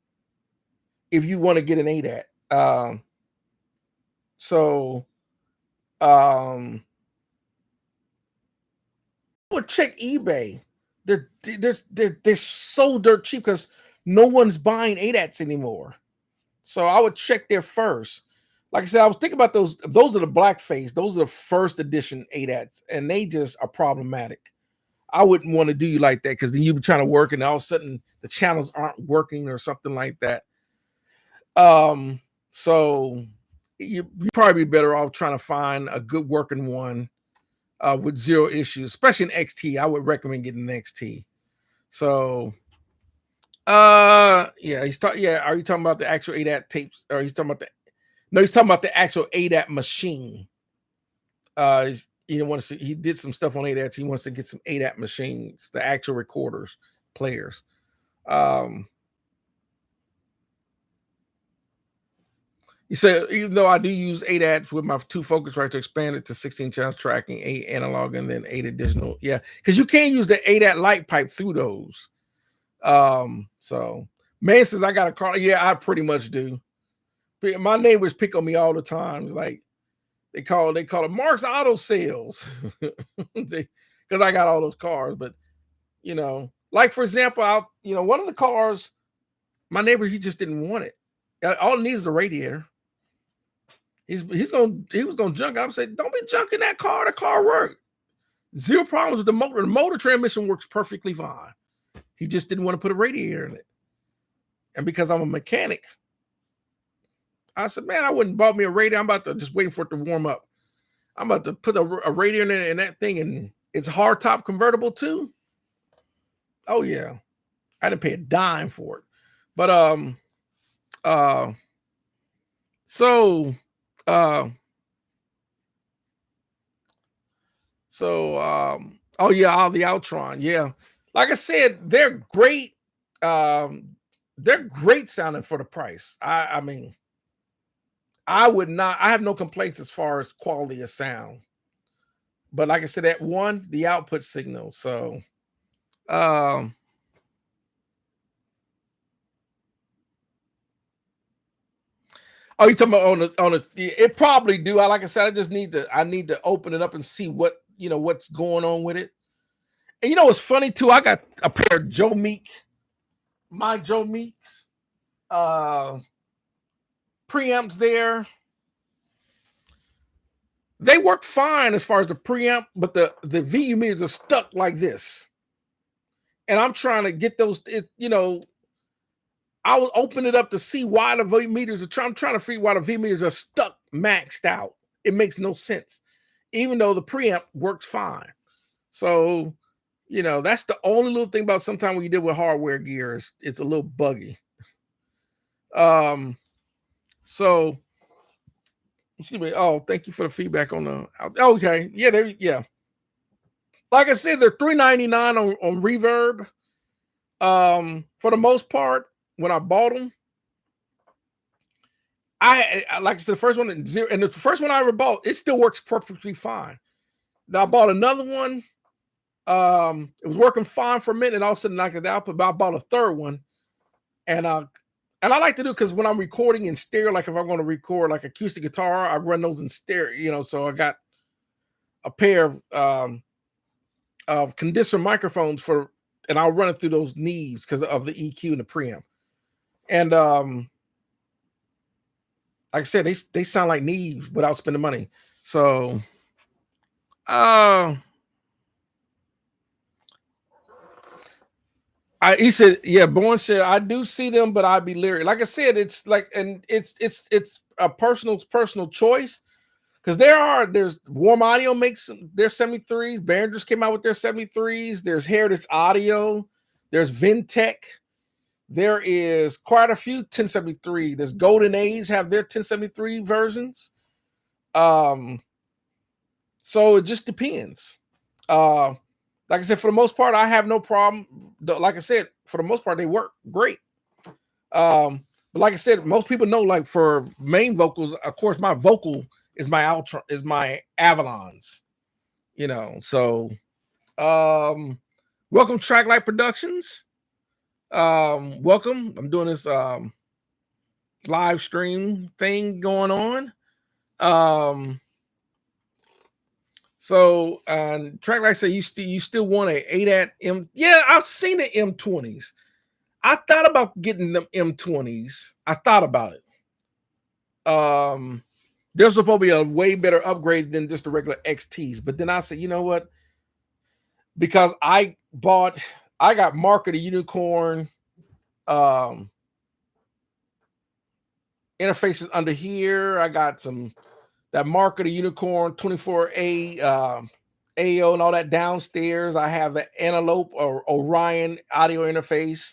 if you want to get an ADAT. would check eBay. They're so dirt cheap because no one's buying ADATs anymore. So I would check there first. Like I said, I was thinking about those. Those are the blackface. Those are the first edition ADATs, and they just are problematic. I wouldn't want to do you like that because then you'd be trying to work, and all of a sudden the channels aren't working or something like that. So you probably be better off trying to find a good working one with zero issues, especially an XT. I would recommend getting an XT. So yeah, yeah. Are you talking about the actual ADAT tapes? Or he's talking about the no, he's talking about the actual ADAT machine. You want to see, he did some stuff on ADATs. He wants to get some ADAT machines, the actual recorders, players. He said, even though I do use ADATs with my 2 Focusrite to expand it to 16 channels tracking, 8 analog, and then 8 additional. Yeah, because you can't use the ADAT light pipe through those. So man says I got a car. Yeah, I pretty much do. My neighbors pick on me all the time. It's like they call it Mark's Auto Sales because I got all those cars. But you know, like for example, one of the cars, my neighbor, he just didn't want it. All it needs is a radiator. He was gonna junk. I'm saying, don't be junking that car. The car worked. Zero problems with the motor. The motor transmission works perfectly fine. He just didn't want to put a radiator in it. And because I'm a mechanic, I said, man, I wouldn't bought me a radiator. I'm about to just waiting for it to warm up. I'm about to put a radiator in that thing, and it's hard top convertible too. Oh yeah, I didn't pay a dime for it. But oh yeah, all the Outron, yeah. Like I said, they're great. They're great sounding for the price. I mean, I have no complaints as far as quality of sound. But like I said, that one, the output signal. So oh, you talking about on the it probably do. Like I said, I need to open it up and see what's going on with it. And what's funny too, I got a pair of Joe Meek Meeks preamps there. They work fine as far as the preamp, but the VU meters are stuck like this. And I'm trying to get those, I will open it up to see why the V meters are I'm trying to figure why the V meters are stuck maxed out. It makes no sense, even though the preamp works fine. So, that's the only little thing about sometimes when you deal with hardware gear, it's a little buggy. So excuse me. Oh, thank you for the feedback on the. Okay, yeah. Like I said, they're $3.99 on Reverb. For the most part, when I bought them, I like I said, the first one and the first one I ever bought, it still works perfectly fine. Now I bought another one. It was working fine for a minute, and all of a sudden knocked it out. But I bought a third one, and I like to do because when I'm recording in stereo, like if I'm going to record like acoustic guitar, I run those in stereo. So I got a pair of condenser microphones and I'll run it through those knees because of the EQ and the preamp. And like I said, they sound like knees without spending money. So he said, yeah, Bourne said, I do see them, but I'd be leery. Like I said, it's like, and it's a personal choice. Because there's Warm Audio makes their 73s. Behringer came out with their 73s. There's Heritage Audio. There's Vintech. There is quite a few 1073. There's Golden A's have their 1073 versions. So it just depends. Like I said, for the most part, I have no problem. Like I said, for the most part, they work great. But like I said, most people know, like for main vocals, of course, my vocal is my Ultra, is my Avalons, so welcome Tracklight Productions. Welcome. I'm doing this live stream thing going on. So track like I say, you still want a 8 at M. Yeah, I've seen the M20s. I thought about getting them M20s. I thought about it. There's supposed to be a way better upgrade than just the regular XTs. But then I said, you know what? Because I got Mark of the Unicorn interfaces under here. I got that Mark of the Unicorn 24A AO and all that downstairs. I have the Antelope or Orion audio interface,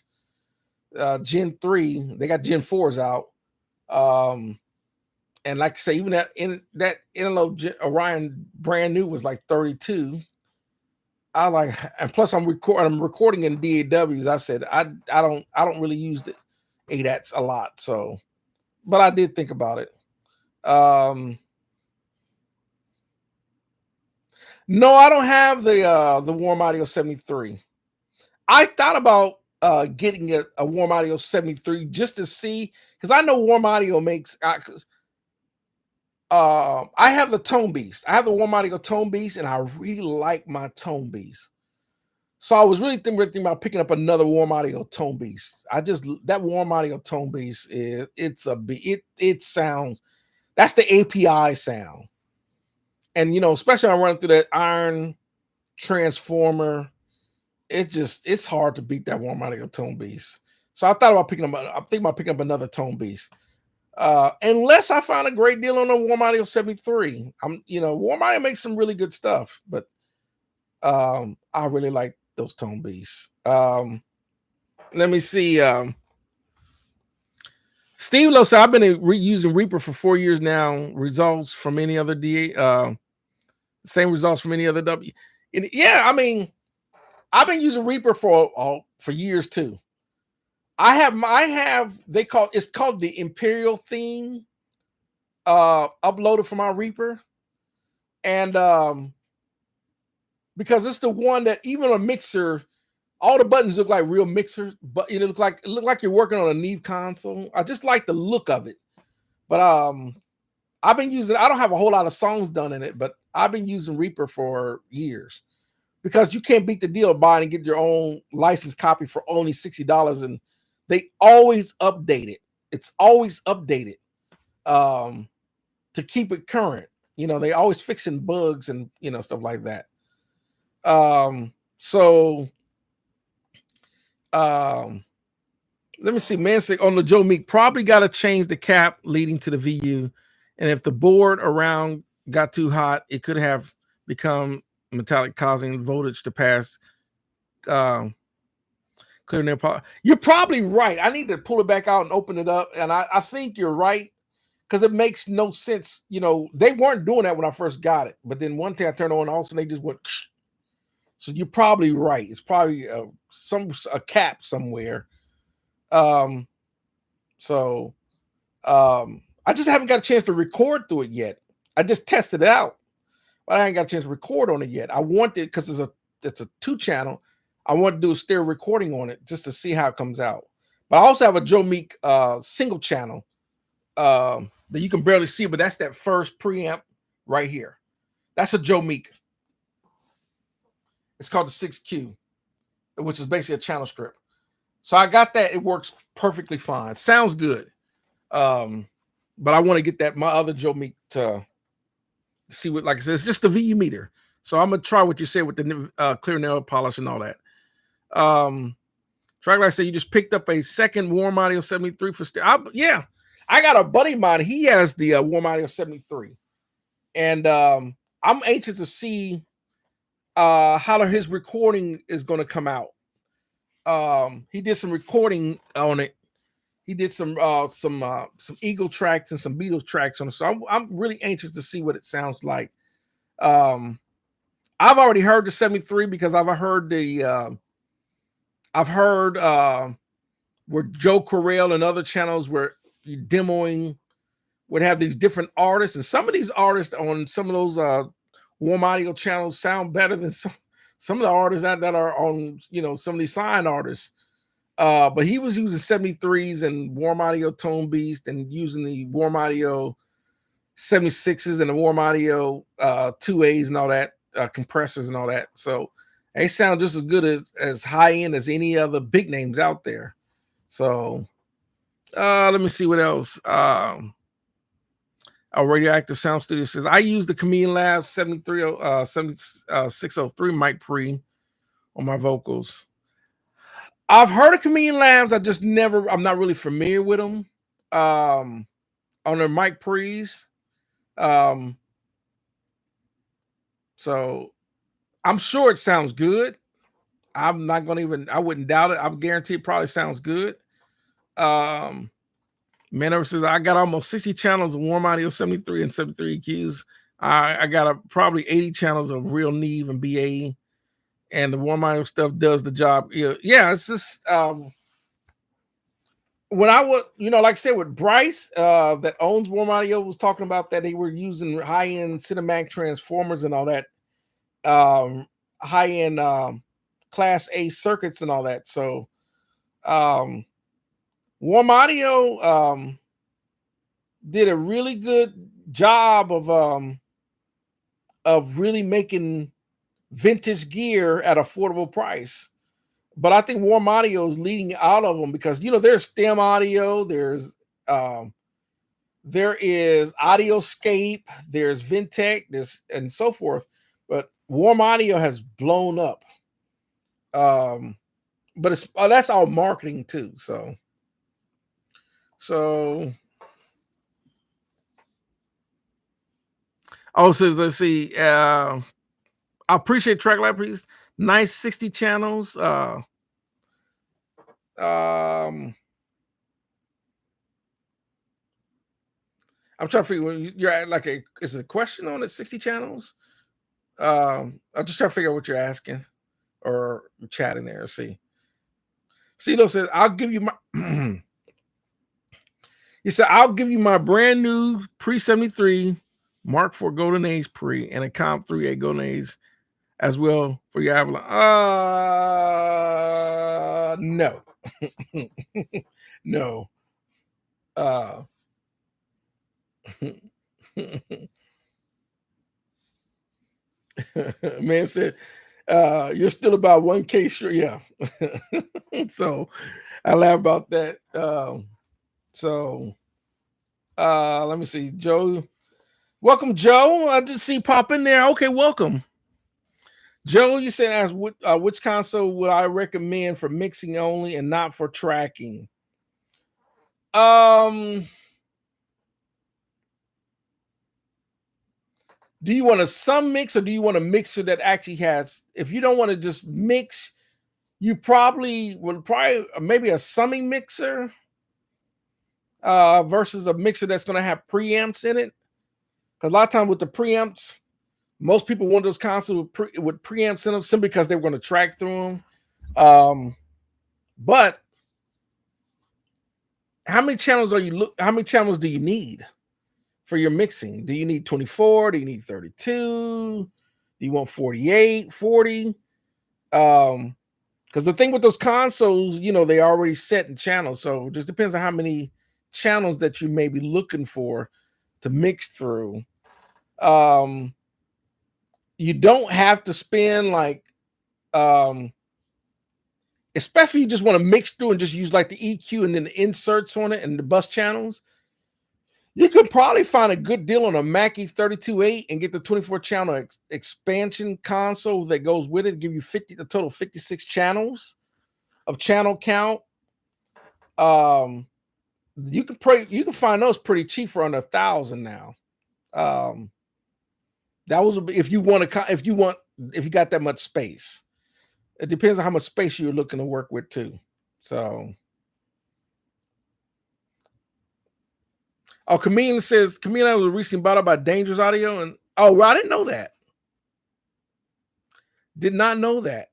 Gen 3. They got Gen 4s out. And like I say, even that Antelope Orion brand new was like 32. And plus I'm recording in DAWs. I said I don't really use the ADATs a lot. So, but I did think about it. No, I don't have the Warm Audio 73. I thought about getting a Warm Audio 73 just to see, because I know Warm Audio makes I have the Tone Beast. I have the Warm Audio Tone Beast, and I really like my Tone Beast. So I was really thinking about picking up another Warm Audio Tone Beast. That Warm Audio Tone Beast it sounds, that's the API sound. And especially when I run through that iron transformer, it's hard to beat that Warm Audio Tone Beast. So I'm thinking about picking up another Tone Beast. Unless I find a great deal on a Warm Audio 73. Warm Audio makes some really good stuff, but I really like those Tone Beasts. Let me see. Steve Lowe said, I've been using Reaper for 4 years now. Results from any other DA, same results from any other W. And yeah, I mean, I've been using Reaper for years too. It's called the Imperial theme uploaded from our Reaper. And because it's the one that even a mixer, all the buttons look like real mixers, but it look like you're working on a Neve console. I just like the look of it. But I've been using, I don't have a whole lot of songs done in it, but I've been using Reaper for years, because you can't beat the deal of buying and get your own license copy for only $60, and they always update it. It's always updated to keep it current. They always fixing bugs and stuff like that. Let me see. Mansick on the Joe Meek, probably got to change the cap leading to the VU, and if the board around got too hot, it could have become metallic, causing voltage to pass. Clear their power. You're probably right. I need to pull it back out and open it up, and I think you're right, because it makes no sense. They weren't doing that when I first got it, but then one day I turned on also, and they just went. So you're probably right. It's probably a cap somewhere. I just haven't got a chance to record through it yet. I just tested it out, but I ain't got a chance to record on it yet. I want it because it's a 2-channel. I want to do a stereo recording on it just to see how it comes out. But I also have a Joe Meek single channel that you can barely see, but that's that first preamp right here. That's a Joe Meek. It's called the 6Q, which is basically a channel strip. So I got that. It works perfectly fine. Sounds good. But I want to get my other Joe Meek to see what, like I said, it's just the VU meter. So I'm gonna try what you said with the clear nail polish and all that. Track like I said, you just picked up a second Warm Audio 73 for yeah. I got a buddy of mine. He has the Warm Audio 73, and I'm anxious to see how his recording is going to come out. He did some recording on it. He did some Eagle tracks and some Beatles tracks on it. So I'm really anxious to see what it sounds like. I've already heard the 73 because I've heard where Joe Correll and other channels where you demoing would have these different artists, and some of these artists on some of those Warm Audio channels sound better than some of the artists that are on some of these signed artists. But he was using 73s and Warm Audio Tone Beast, and using the Warm Audio 76s and the Warm Audio 2As and all that. compressors and all that. So they sound just as good as high end as any other big names out there. So let me see what else. A Radioactive Sound Studio says, I use the Chameleon Lab 7603 mic pre on my vocals. I've heard of Chameleon Labs. I'm not really familiar with them on their mic pre's. So I'm sure it sounds good. I'm not going to I wouldn't doubt it. I guarantee it probably sounds good. Manover says, I got almost 60 channels of Warm Audio 73 and 73 EQs. I got probably 80 channels of real Neve and BA, and the Warm Audio stuff does the job. Yeah, it's just when I was, like I said, with Bryce, that owns Warm Audio, was talking about that they were using high-end Cinematic transformers and all that, high-end Class A circuits and all that. So Warm Audio did a really good job of really making vintage gear at affordable price. But I think Warm Audio is leading out of them because there's STEM Audio, there is Audioscape, there's Vintech, and so forth. But Warm Audio has blown up. But that's all marketing too. So let's see. I appreciate Track Libraries. Nice 60 channels. I'm trying to figure you're at is it a question on it? 60 channels? I'm just trying to figure out what you're asking or chatting there. See. Cito says, I'll give you my he said, I'll give you my brand new pre-73 Mark IV Golden Age pre and a Comp 3A Golden Age as well for your Avalon. No. No. Man said, you're still about 1K short. Yeah. So I laugh about that. Let me see. Joe. Welcome, Joe. I just see pop in there. Okay, welcome. Joe, you said, which console would I recommend for mixing only and not for tracking? Do you want a sum mix or do you want a mixer that actually has, if you don't want to just mix, you probably maybe a summing mixer versus a mixer that's going to have preamps in it. Because a lot of times with the preamps, most people want those consoles with preamps in them simply because they're going to track through them. But how many channels do you need for your mixing? Do you need 24? Do you need 32? Do you want 48, 40? Because the thing with those consoles, they already set in channels. So it just depends on how many channels that you may be looking for to mix through. You don't have to spend especially if you just want to mix through and just use the EQ and then the inserts on it and the bus channels. You could probably find a good deal on a Mackie 32.8 and get the 24 channel expansion console that goes with it. Give you a total 56 channels of channel count. You can find those pretty cheap for under 1,000 now. That was if you got that much space. It depends on how much space you're looking to work with too. So, Chameleon says Chameleon was recently bought up by Dangerous Audio, and well, I didn't know that. Did not know that.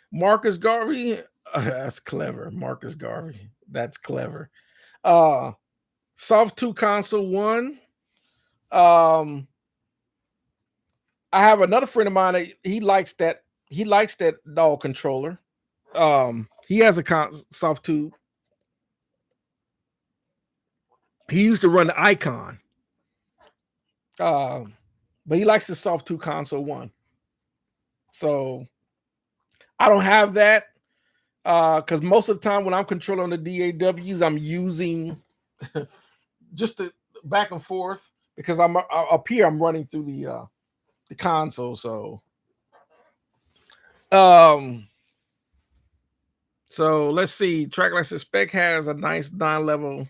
Marcus Garvey, that's clever. Marcus Garvey, that's clever. Soft 2 Console 1. I have another friend of mine that he likes that DAW controller. He has a Soft 2. He used to run the Icon. but he likes the soft 2 console one. So I don't have that because most of the time when I'm controlling the DAWs, I'm using just the back and forth because I'm up here. I'm running through the console. So so let's see. Track license spec has a nice 9 level.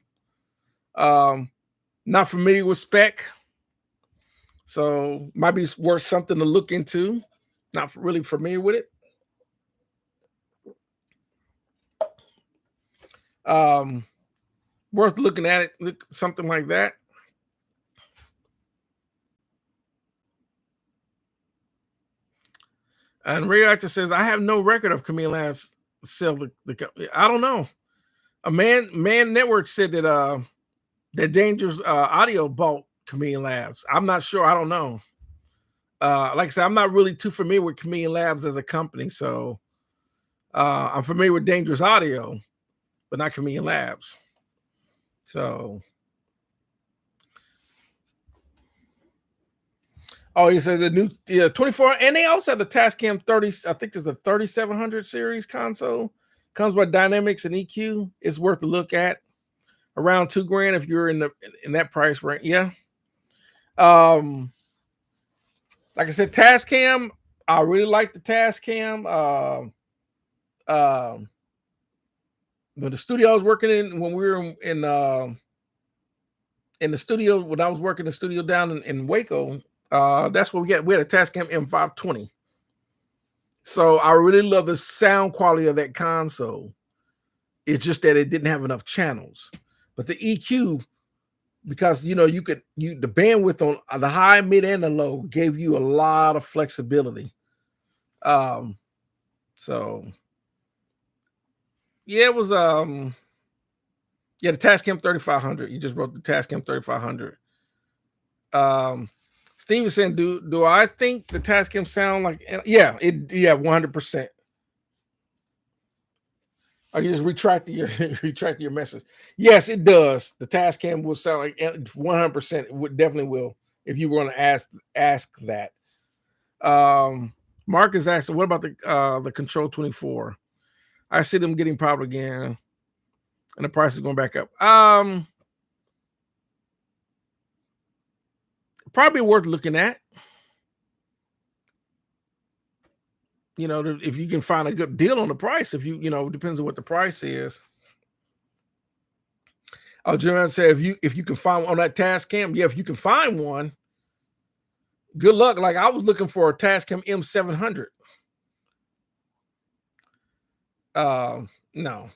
Not familiar with spec, so might be worth something to look into. Not really familiar with it. Worth looking at it, look something like that. And Radioactive says, I have no record of Camille Labs sell the I don't know. A man network said that that Dangerous Audio bought Chameleon Labs. I'm not sure. I don't know. Like I said, I'm not really too familiar with Chameleon Labs as a company, so I'm familiar with Dangerous Audio, but not Chameleon Labs. So, oh, you said the new 24, and they also have the Tascam 30. I think there's a 3700 series console. Comes with dynamics and EQ. It's worth a look at. Around $2,000 if you're in that price range. Yeah. Like I said, Tascam. I really like the Tascam. But the studio I was working in when we were in the studio, when I was working the studio down in Waco, that's what we had. We had a Tascam M520. So I really love the sound quality of that console. It's just that it didn't have enough channels. But the EQ, because the bandwidth on the high, mid, and the low gave you a lot of flexibility. So yeah, it was the Tascam 3500. You just wrote the Tascam 3500. Steve is saying, do I think the Tascam sound like 100%. Oh, you just retract your message. Yes, it does. The Tascam will sound like 100%. It would definitely will if you were going to ask that. Mark is asking, what about the Control 24? I see them getting popular again, and the price is going back up. Probably worth looking at. If you can find a good deal on the price, if it depends on what the price is. Oh, Jeremy said if you can find one on that Tascam, if you can find one, good luck. Like I was looking for a Tascam M700. No.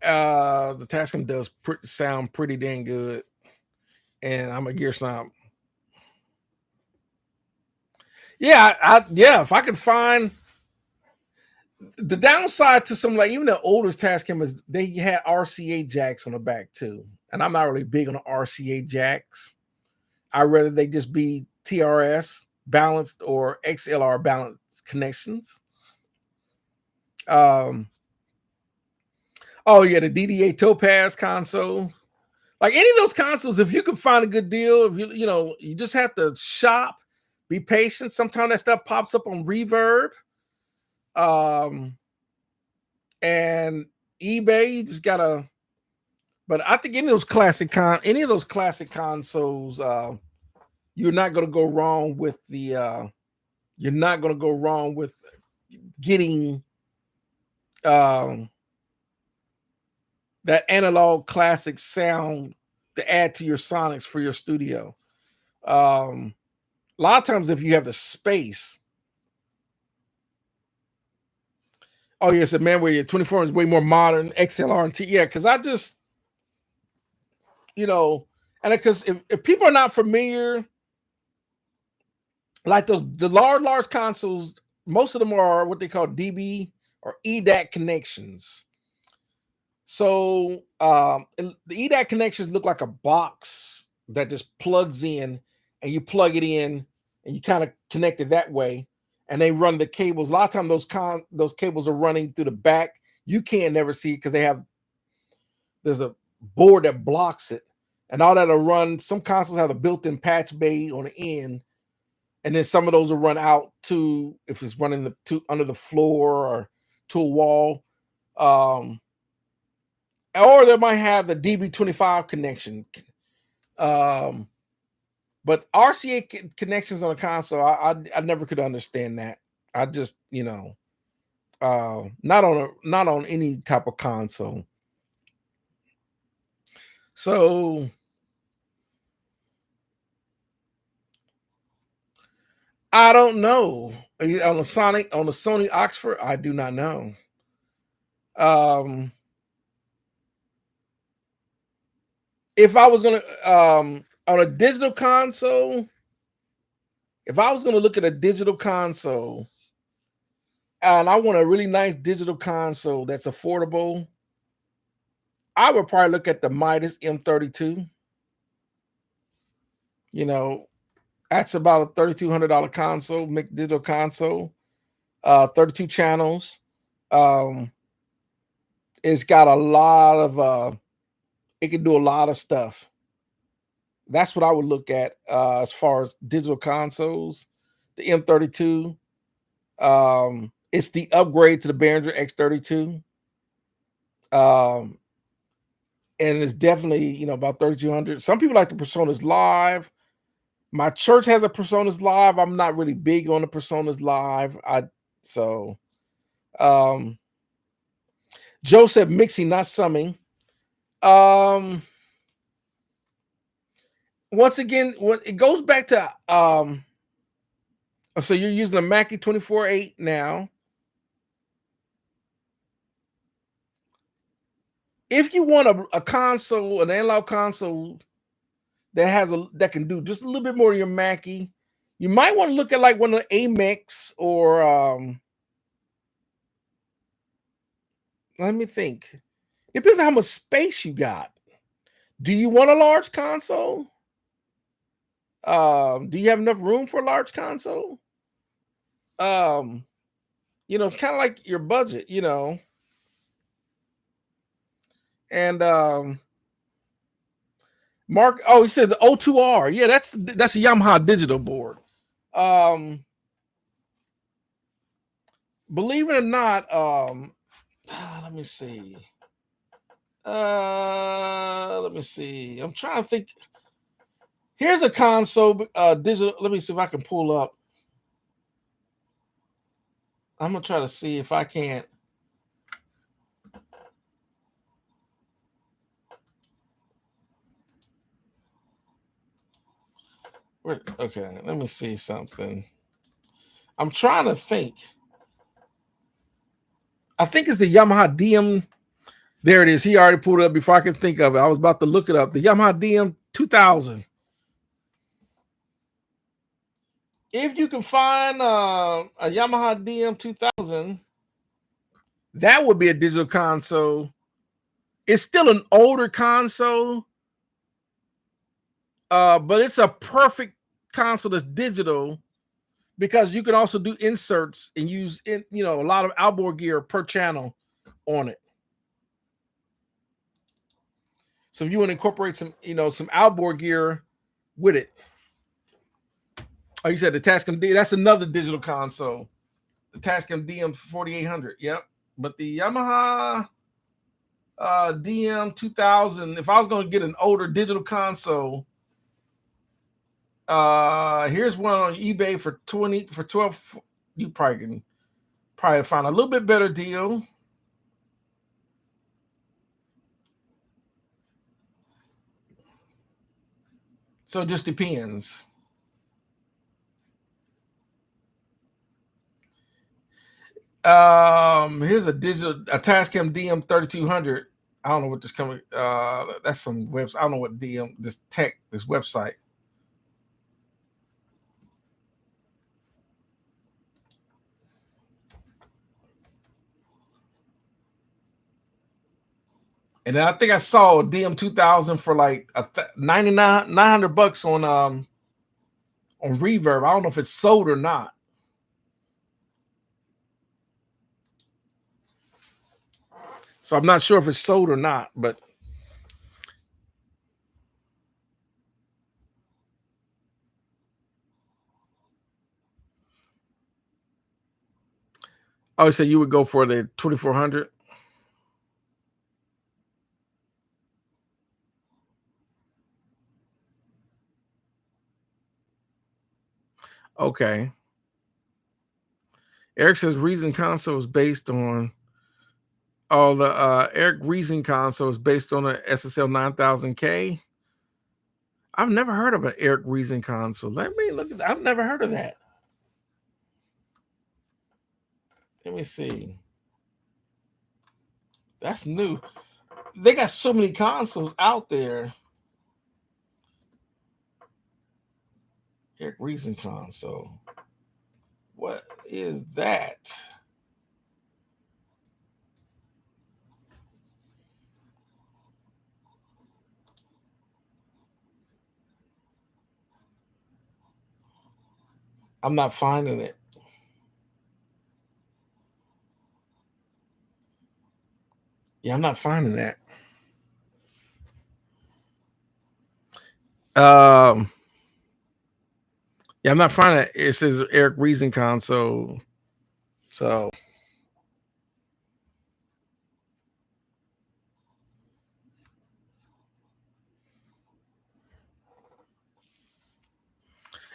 The Tascam does sound pretty dang good, and I'm a gear snob. Yeah, if I could find the downside to some, like even the older Tascam is they had RCA jacks on the back too, and I'm not really big on the RCA jacks. I'd rather they just be TRS balanced or XLR balanced connections. Oh yeah, the DDA Topaz console. Like any of those consoles, if you can find a good deal, if you just have to shop, be patient. Sometimes that stuff pops up on Reverb. And eBay, you just gotta. But I think any of those classic consoles, you're not gonna go wrong with the. You're not gonna go wrong with getting that analog classic sound to add to your sonics for your studio. A lot of times, if you have the space. Oh yes, a man where your 24 is way more modern, XLR and T. Yeah, because I just, and because if people are not familiar, like the large consoles, most of them are what they call DB or EDAC connections. So the EDAC connections look like a box that just plugs in, and you plug it in, and you kind of connect it that way. And they run the cables. A lot of times those cables are running through the back. You can't never see it because there's a board that blocks it, and all that'll run. Some consoles have a built-in patch bay on the end, and then some of those will run out to if it's running to under the floor or to a wall, or they might have the DB25 connection. But RCA connections on a console, I never could understand that. I just not on any type of console. So I don't know. On the Sony Oxford, I do not know. If I was gonna on a digital console, if I was gonna look at a digital console and I want a really nice digital console that's affordable, I would probably look at the Midas M32. That's about a $3,200 console, digital console, 32 channels. It's got a lot of it can do a lot of stuff. That's what I would look at as far as digital consoles. The M32. It's the upgrade to the Behringer X32. And it's definitely, about 3,200. Some people like the Personas Live. My church has a Personas Live. I'm not really big on the Personas Live. Joe said mixing, not summing. Once again, it goes back to so you're using a Mackie 24.8 now. If you want a console, an analog console that can do just a little bit more of your Mackie, you might want to look at like one of the Amex or let me think. It depends on how much space you got. Do you want a large console? Do you have enough room for a large console? It's kind of like your budget, And Mark, he said the O2R. Yeah, that's a Yamaha digital board. Believe it or not, let me see. Let me see. I'm trying to think. Here's a console digital. Let me see if I can pull up. I'm gonna try to see if I can't. Okay, let me see something. I'm trying to think. I think it's the Yamaha DM. There it is. He already pulled it up before I can think of it. I was about to look it up. The Yamaha DM 2000. If you can find a Yamaha DM 2000, that would be a digital console. It's still an older console, but it's a perfect console that's digital because you can also do inserts and use a lot of outboard gear per channel on it. So if you want to incorporate some outboard gear with it. Oh, you said the Tascam D. That's another digital console. The Tascam DM 4800. Yep. But the Yamaha DM 2000. If I was going to get an older digital console, here's one on eBay for 12. You probably can find a little bit better deal. So it just depends. Here's a Tascam DM 3200. I don't know what this coming. That's some website. I don't know what this website. And then I think I saw a DM 2000 for like $900 on Reverb. I don't know if it's sold or not. So I'm not sure if it's sold or not, but Oh, so you would go for the 2400? Okay. Eric says Reason console is based on the Eric Reason console is based on a SSL 9000K. I've never heard of an Eric Reason console. Let me look at that. I've never heard of that. Let me see. That's new. They got so many consoles out there. Eric Reason console. What is that? I'm not finding it. Yeah, I'm not finding that. Yeah, I'm not finding it. It says Eric Reason console. So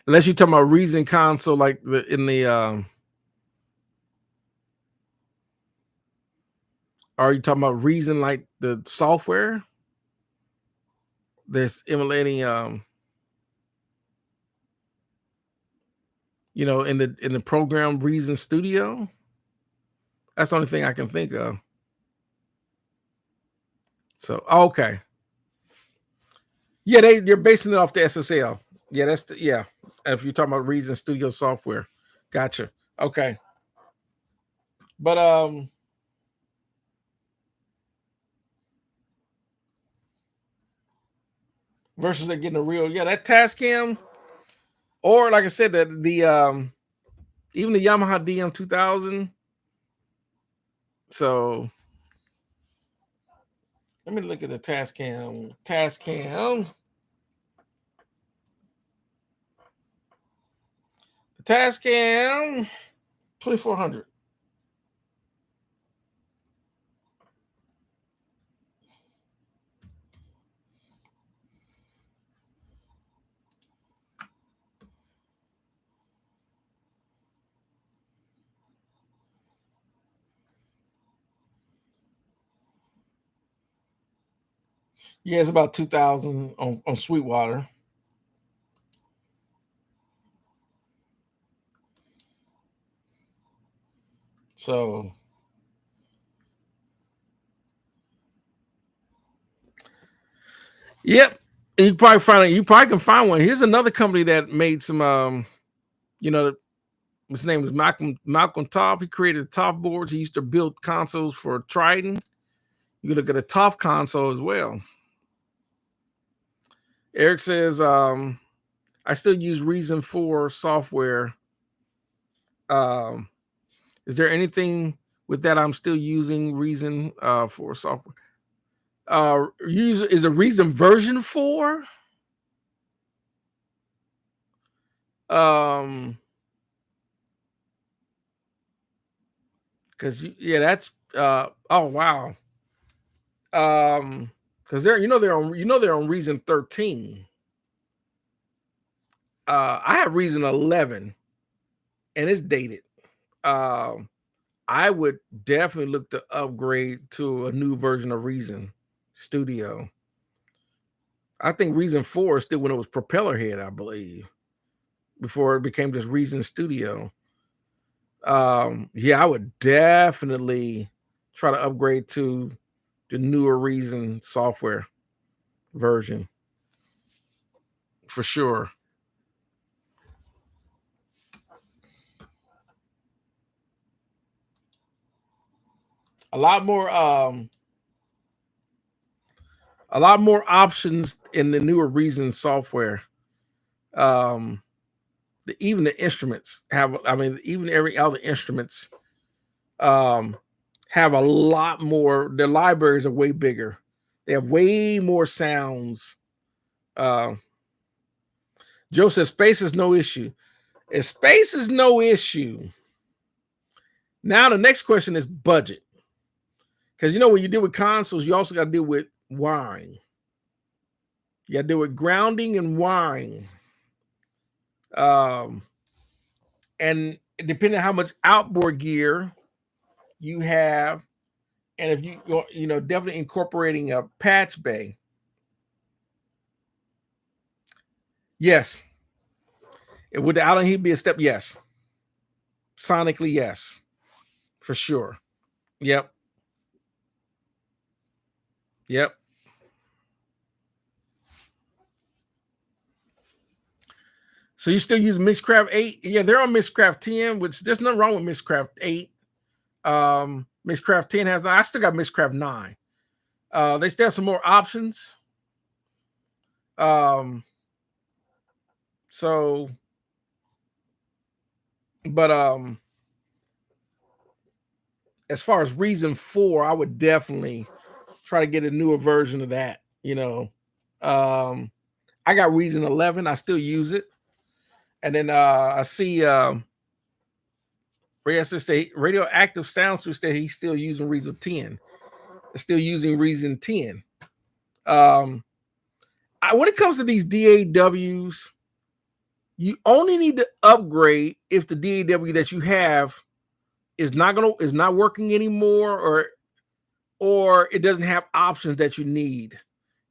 unless you're talking about Reason console, like in the are you talking about Reason like the software that's emulating in the program Reason Studio? That's the only thing I can think of. So okay. Yeah, you're basing it off the SSL. Yeah, yeah. If you're talking about Reason Studio software. Gotcha. Okay. But versus they're getting a real, yeah, that Tascam, or like I said, that the even the Yamaha DM2000. So let me look at the Tascam. The Tascam 2400. Yeah, it's about 2000 on Sweetwater. So yep. You probably find it. You probably can find one. Here's another company that made some you know, his name was Malcolm Toff. He created Toff boards. He used to build consoles for Trident. You can look at a Toff console as well. Eric says, I still use Reason 4 software. Is there anything with that I'm still using Reason 4 software? Is a Reason version 4? Because yeah, that's oh wow. Because they're on Reason 13. I have Reason 11, and it's dated. I would definitely look to upgrade to a new version of Reason Studio. I think Reason 4 is still when it was Propeller Head, I believe, before it became just Reason Studio. Yeah, I would definitely try to upgrade to the newer Reason software version for sure. A lot more options in the newer Reason software. Even the instruments have, I mean, even every other instruments have a lot more. Their libraries are way bigger. They have way more sounds. Joe says space is no issue. If space is no issue, Now the next question is budget. Because when you deal with consoles, you also got to deal with wiring. You got to deal with grounding and wiring. And depending on how much outboard gear you have, and if you definitely incorporating a patch bay. Yes. Would the island heat be a step? Yes. Sonically, yes. For sure. Yep. Yep. So you still use Mixcraft 8? Yeah, they're on Mixcraft 10, which there's nothing wrong with Mixcraft 8. Mixcraft 10 has, I still got Mixcraft 9. They still have some more options. So, but as far as Reason 4, I would definitely try to get a newer version of that. I got Reason 11. I still use it. And then I see Radioactive Soundstress that he's still using Reason 10. Still using Reason 10. When it comes to these DAWs, you only need to upgrade if the DAW that you have is not working anymore, or it doesn't have options that you need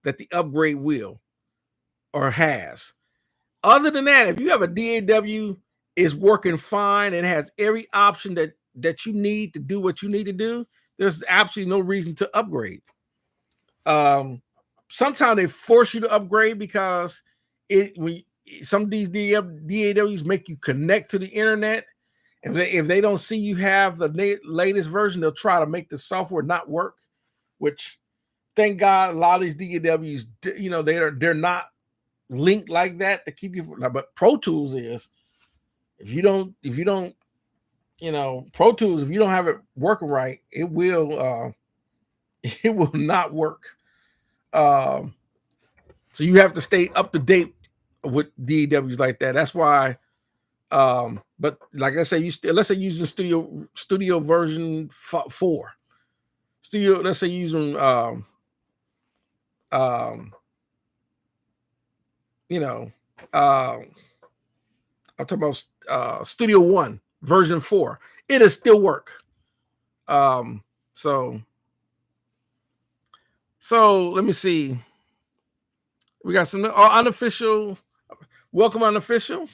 that the upgrade will or has. Other than that, if you have a DAW is working fine and has every option that you need to do what you need to do, there's absolutely no reason to upgrade. Sometimes they force you to upgrade because some of these DAWs make you connect to the internet. And if they don't see you have the latest version, they'll try to make the software not work, which thank God a lot of these DAWs, they're not linked like that to keep you. But Pro Tools is, if you don't, Pro Tools, if you don't have it working right, it will not work. So you have to stay up to date with DAWs like that. That's why. But like I said, let's say using studio version 4. Let's say using I'm talking about Studio One version 4. It'll still work. So let me see. We got some unofficial. Welcome, unofficial.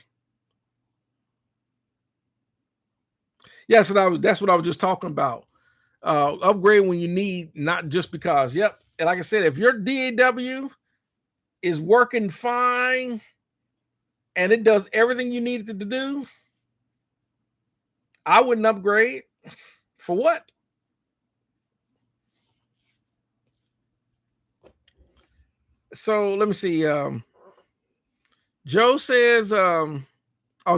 Yeah, so that's what I was just talking about. Upgrade when you need, not just because. Yep. And like I said, if your DAW is working fine and it does everything you need it to do, I wouldn't upgrade. For what? So let me see. Joe says, oh,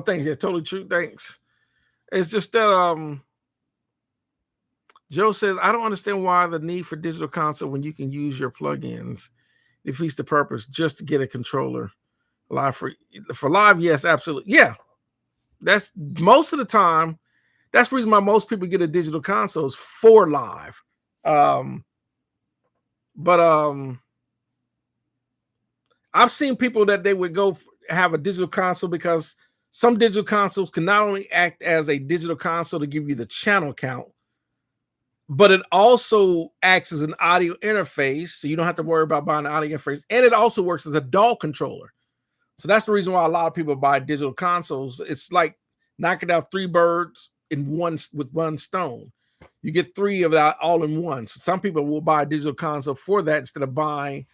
thanks. Yeah, totally true. Thanks. It's just that Joe says, I don't understand why the need for digital console when you can use your plugins. It defeats the purpose just to get a controller. Live for live, yes, absolutely. Yeah. That's most of the time. That's the reason why most people get a digital console is for live. But I've seen people that they would go have a digital console because some digital consoles can not only act as a digital console to give you the channel count, but it also acts as an audio interface. So you don't have to worry about buying an audio interface. And it also works as a DAW controller. So that's the reason why a lot of people buy digital consoles. It's like knocking out 3 birds with one stone. You get 3 of that all in one. So some people will buy a digital console for that instead of buying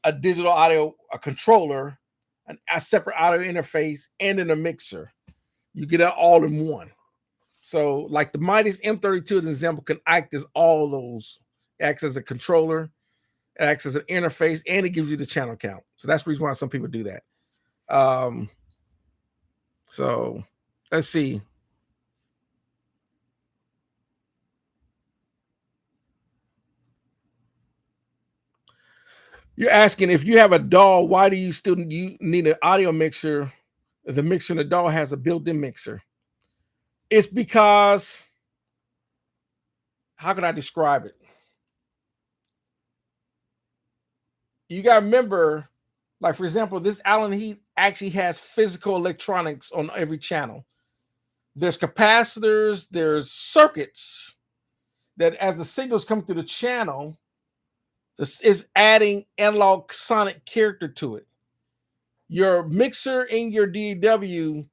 a digital audio, a controller, a separate audio interface, and in a mixer. You get it all in one. So like the Midas M32 as an example can act as all those. It acts as a controller, it acts as an interface, and it gives you the channel count. So that's the reason why some people do that. So let's see. You're asking if you have a DAW, why do you still need an audio mixer? The mixer in the DAW has a built-in mixer. It's because how can I describe it? You got to remember, like for example, this Allen Heath actually has physical electronics on every channel. There's capacitors, there's circuits that as the signals come through the channel, this is adding analog sonic character to it. Your mixer in your DAW,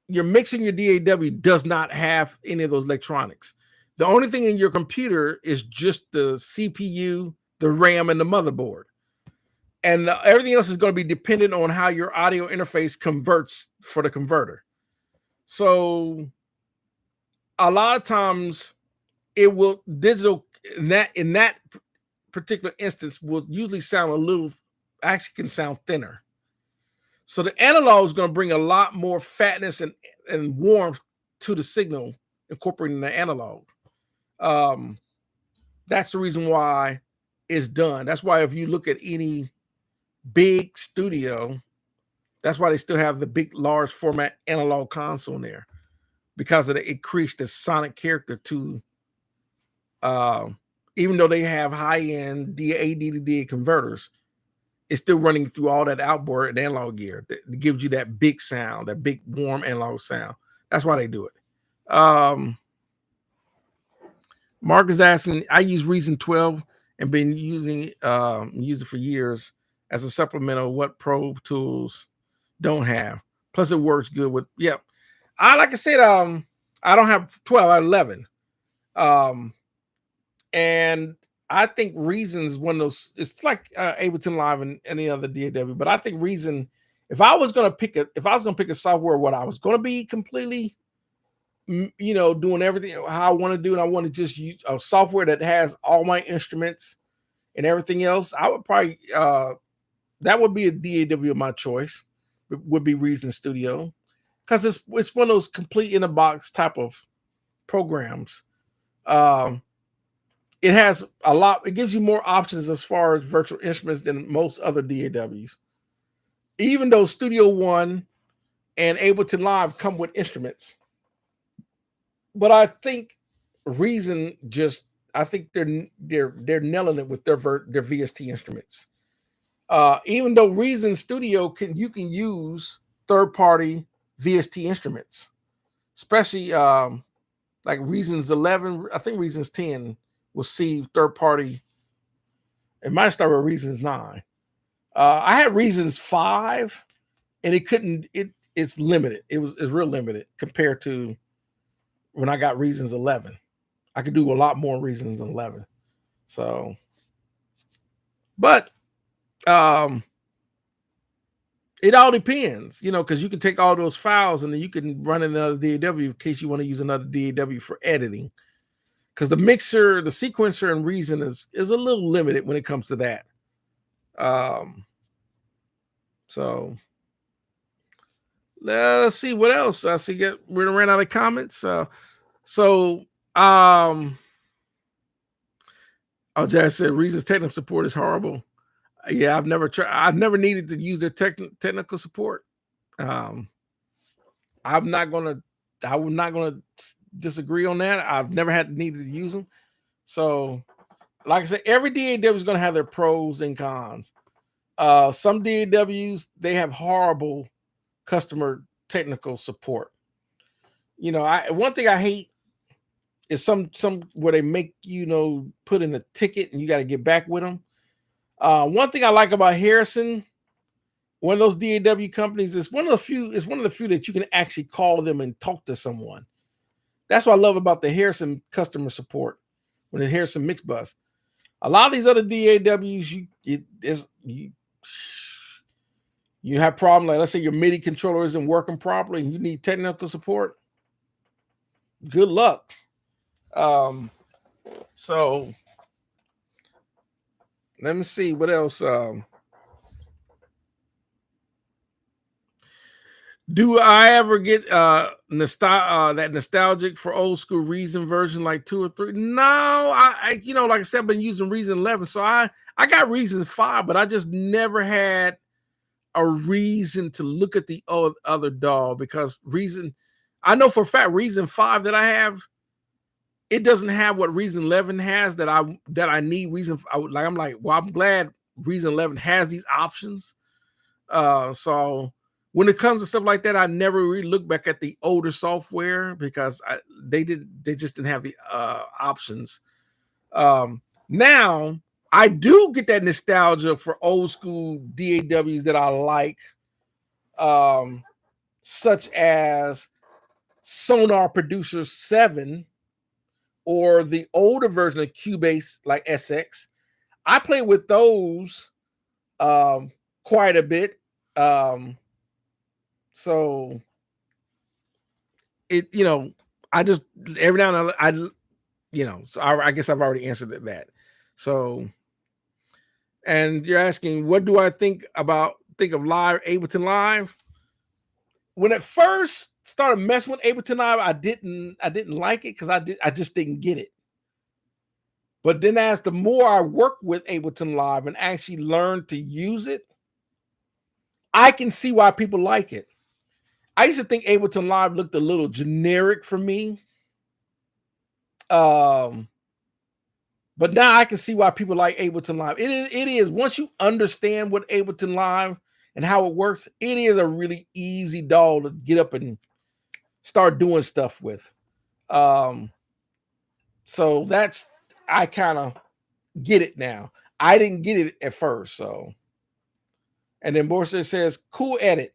your mixing your DAW does not have any of those electronics. The only thing in your computer is just the CPU, the RAM, and the motherboard. And everything else is going to be dependent on how your audio interface converts for the converter. So a lot of times it will digital in that particular instance will usually sound a little, actually can sound thinner. So the analog is going to bring a lot more fatness and warmth to the signal, incorporating the analog. That's the reason why it's done. That's why if you look at any big studio, that's why they still have the big, large format analog console in there, because of the increased the sonic character to, even though they have high-end AD to DA converters, it's still running through all that outboard and analog gear that gives you that big sound, that big warm analog sound. That's why they do it. Mark is asking, I use Reason 12 and been using it for years as a supplemental. What Pro tools don't have? Plus, it works good with, yeah. Like I said, I don't have 12, I have 11. And I think Reason's one of those, it's like Ableton Live and any other DAW, but I think Reason, if I was gonna pick a software, what I was gonna be completely, doing everything how I want to do, and I want to just use a software that has all my instruments and everything else, I would probably that would be a DAW of my choice. It would be Reason Studio, because it's one of those complete in a box type of programs. It has a lot. It gives you more options as far as virtual instruments than most other DAWs. Even though Studio One and Ableton Live come with instruments, but I think Reason I think they're nailing it with their VST instruments. Even though Reason Studio you can use third-party VST instruments, especially like Reason's 11. I think Reason's 10 will see third-party. It might start with Reason's 9. I had Reason's 5, and it couldn't. It's limited. It's real limited compared to when I got Reason's 11. I could do a lot more Reasons than 11. So, but it all depends, because you can take all those files and then you can run another DAW in case you want to use another DAW for editing. Because the mixer, the sequencer, and Reason is a little limited when it comes to that. So let's see what else. I see we're gonna run out of comments. Jazz said Reason's technical support is horrible. Yeah, I've never needed to use their technical support. I'm not gonna disagree on that. I've never needed to use them. So, like I said, every DAW is gonna have their pros and cons. Some DAWs, they have horrible customer technical support. One thing I hate is some where they make put in a ticket and you got to get back with them. One thing I like about Harrison, one of those DAW companies, is one of the few that you can actually call them and talk to someone. That's what I love about the Harrison customer support when the Harrison Mix Bus. A lot of these other DAWs, you have problems, like let's say your MIDI controller isn't working properly and you need technical support. Good luck. So let me see what else. Do I ever get that nostalgic for old school Reason version like 2 or 3? No, I like I said, I've been using Reason 11, so I got Reason 5, but I just never had a reason to look at the other DAW, because Reason, I know for a fact Reason 5 that I have, it doesn't have what Reason 11 has that I need. I'm like, well, I'm glad Reason 11 has these options. So when it comes to stuff like that, I never really look back at the older software because they just didn't have the options. Now I do get that nostalgia for old school DAWs that I like, such as Sonar Producer 7 or the older version of Cubase like SX. I play with those quite a bit. So I just every now and then so I guess I've already answered that. So, and you're asking, what do I think of live Ableton Live? When it first started messing with Ableton Live, I didn't like it because I just didn't get it. But then as the more I work with Ableton Live and actually learn to use it, I can see why people like it. I used to think Ableton Live looked a little generic for me. But now I can see why people like Ableton Live. It is once you understand what Ableton Live and how it works, it is a really easy DAW to get up and start doing stuff with. So I kind of get it now. I didn't get it at first, so. And then Borsa says, Cool Edit.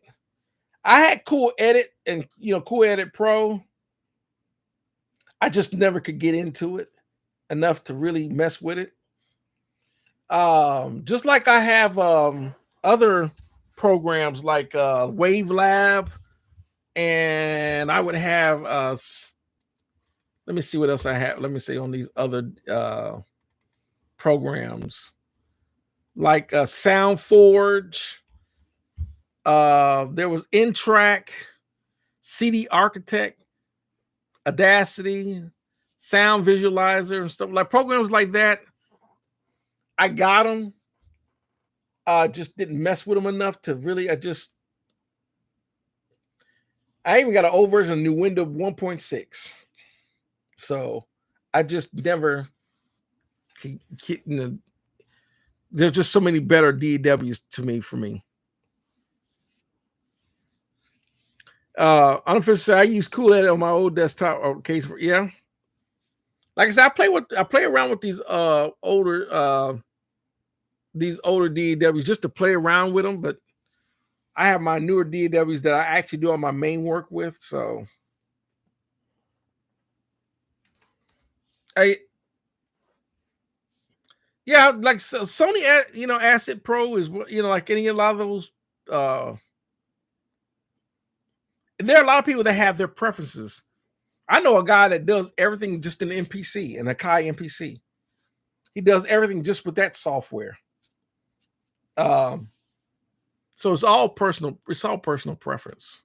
I had Cool Edit and Cool Edit Pro. I just never could get into it enough to really mess with it. Just like I have other programs like Wavelab, and I would have let me see what else I have. Let me see on these other programs like SoundForge. There was N-Track, CD Architect, Audacity, Sound Visualizer, and stuff like programs like that. I got them. Just didn't mess with them enough to really. I even got an old version of New Windows 1.6. So I just never. There's just so many better DAWs for me. Unofficially, I use Cool Edit on my old desktop. Okay, yeah. Like I said, I play around with these older DAWs just to play around with them, but I have my newer DAWs that I actually do all my main work with. So like Sony, Asset Pro is like a lot of those. There are a lot of people that have their preferences. I know a guy that does everything just in MPC, in Akai MPC. He does everything just with that software. So it's all personal. It's all personal preference,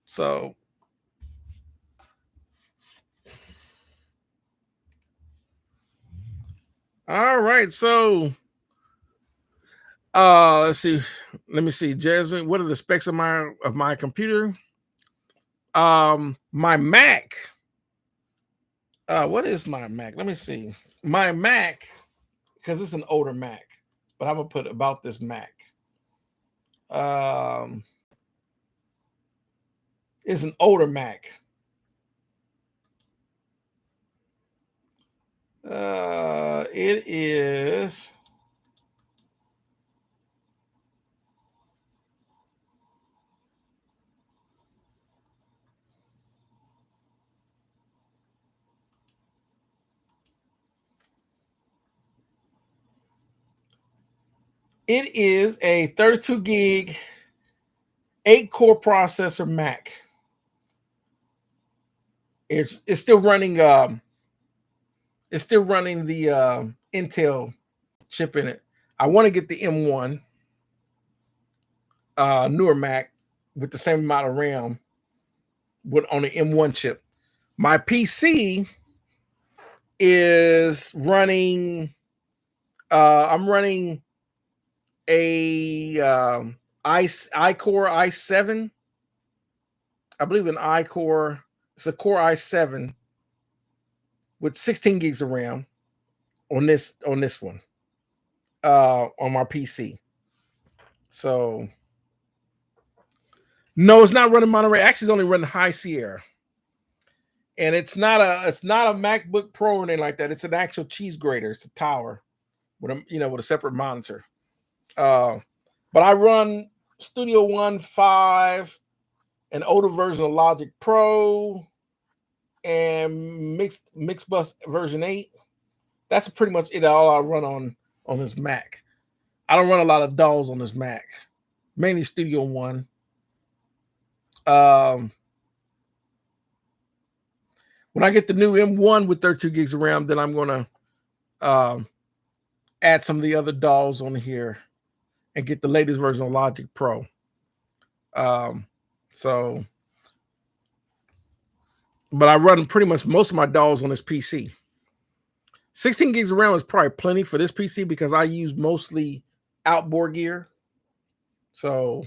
So all right. So let's see. Let me see, Jasmine. What are the specs of my computer? My Mac. What is my Mac? Let me see. My Mac, because it's an older Mac, but I'm gonna put about this Mac. It's an older Mac. It is. It is a 32 gig, 8-core processor Mac. It's still running. It's still running the Intel chip in it. I want to get the M1 newer Mac with the same amount of RAM on the M1 chip. My PC is running. I'm running a iCore i7. I believe an iCore. It's a Core i7 with 16 gigs of RAM on this one on my PC. So no, it's not running Monterey. Actually, it's only running High Sierra, and it's not a MacBook Pro or anything like that. It's an actual cheese grater. It's a tower with a separate monitor. But I run Studio One 5, an older version of Logic Pro, and Mixbus version 8. That's pretty much it. All I run on this Mac. I don't run a lot of DAWs on this Mac, mainly Studio One. When I get the new M1 with 32 gigs of RAM, then I'm gonna add some of the other DAWs on here and get the latest version of Logic Pro. But I run pretty much most of my DAWs on this PC. 16 gigs of RAM is probably plenty for this PC because I use mostly outboard gear. So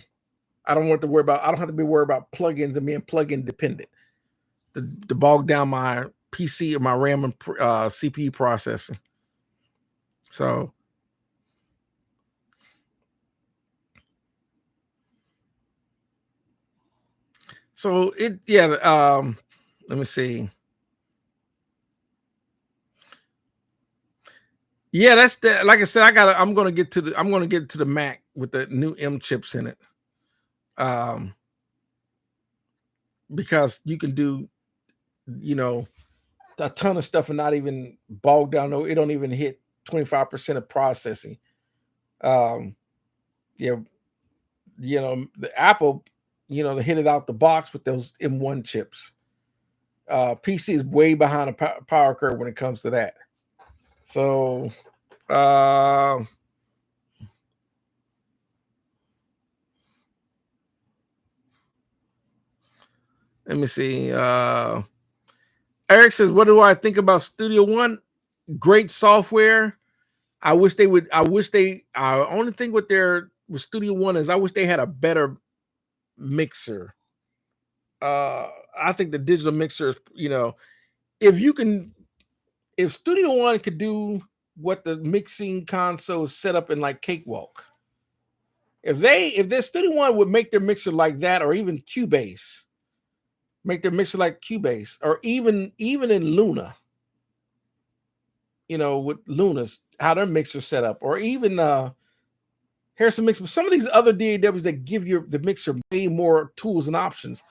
I don't have to be worried about plugins and being plug-in dependent to bog down my PC or my RAM and CPU processor. So let me see. Yeah, that's the, like I said, I'm gonna get to the Mac with the new M chips in it. Because you can do, a ton of stuff and not even bog down. No, it don't even hit 25% of processing. The Apple, they hit it out the box with those M1 chips. PC is way behind a power curve when it comes to that. So, let me see. Eric says, "What do I think about Studio One? Great software. I only thing with Studio One is I wish they had a better mixer. I think the digital mixer is, if Studio One could do what the mixing console is set up in like Cakewalk, if their Studio One would make their mixer like that, or even Cubase, make their mixer like Cubase, or even in Luna, with Luna's how their mixer set up, or even Harrison Mix, some of these other DAWs that give the mixer way more tools and options,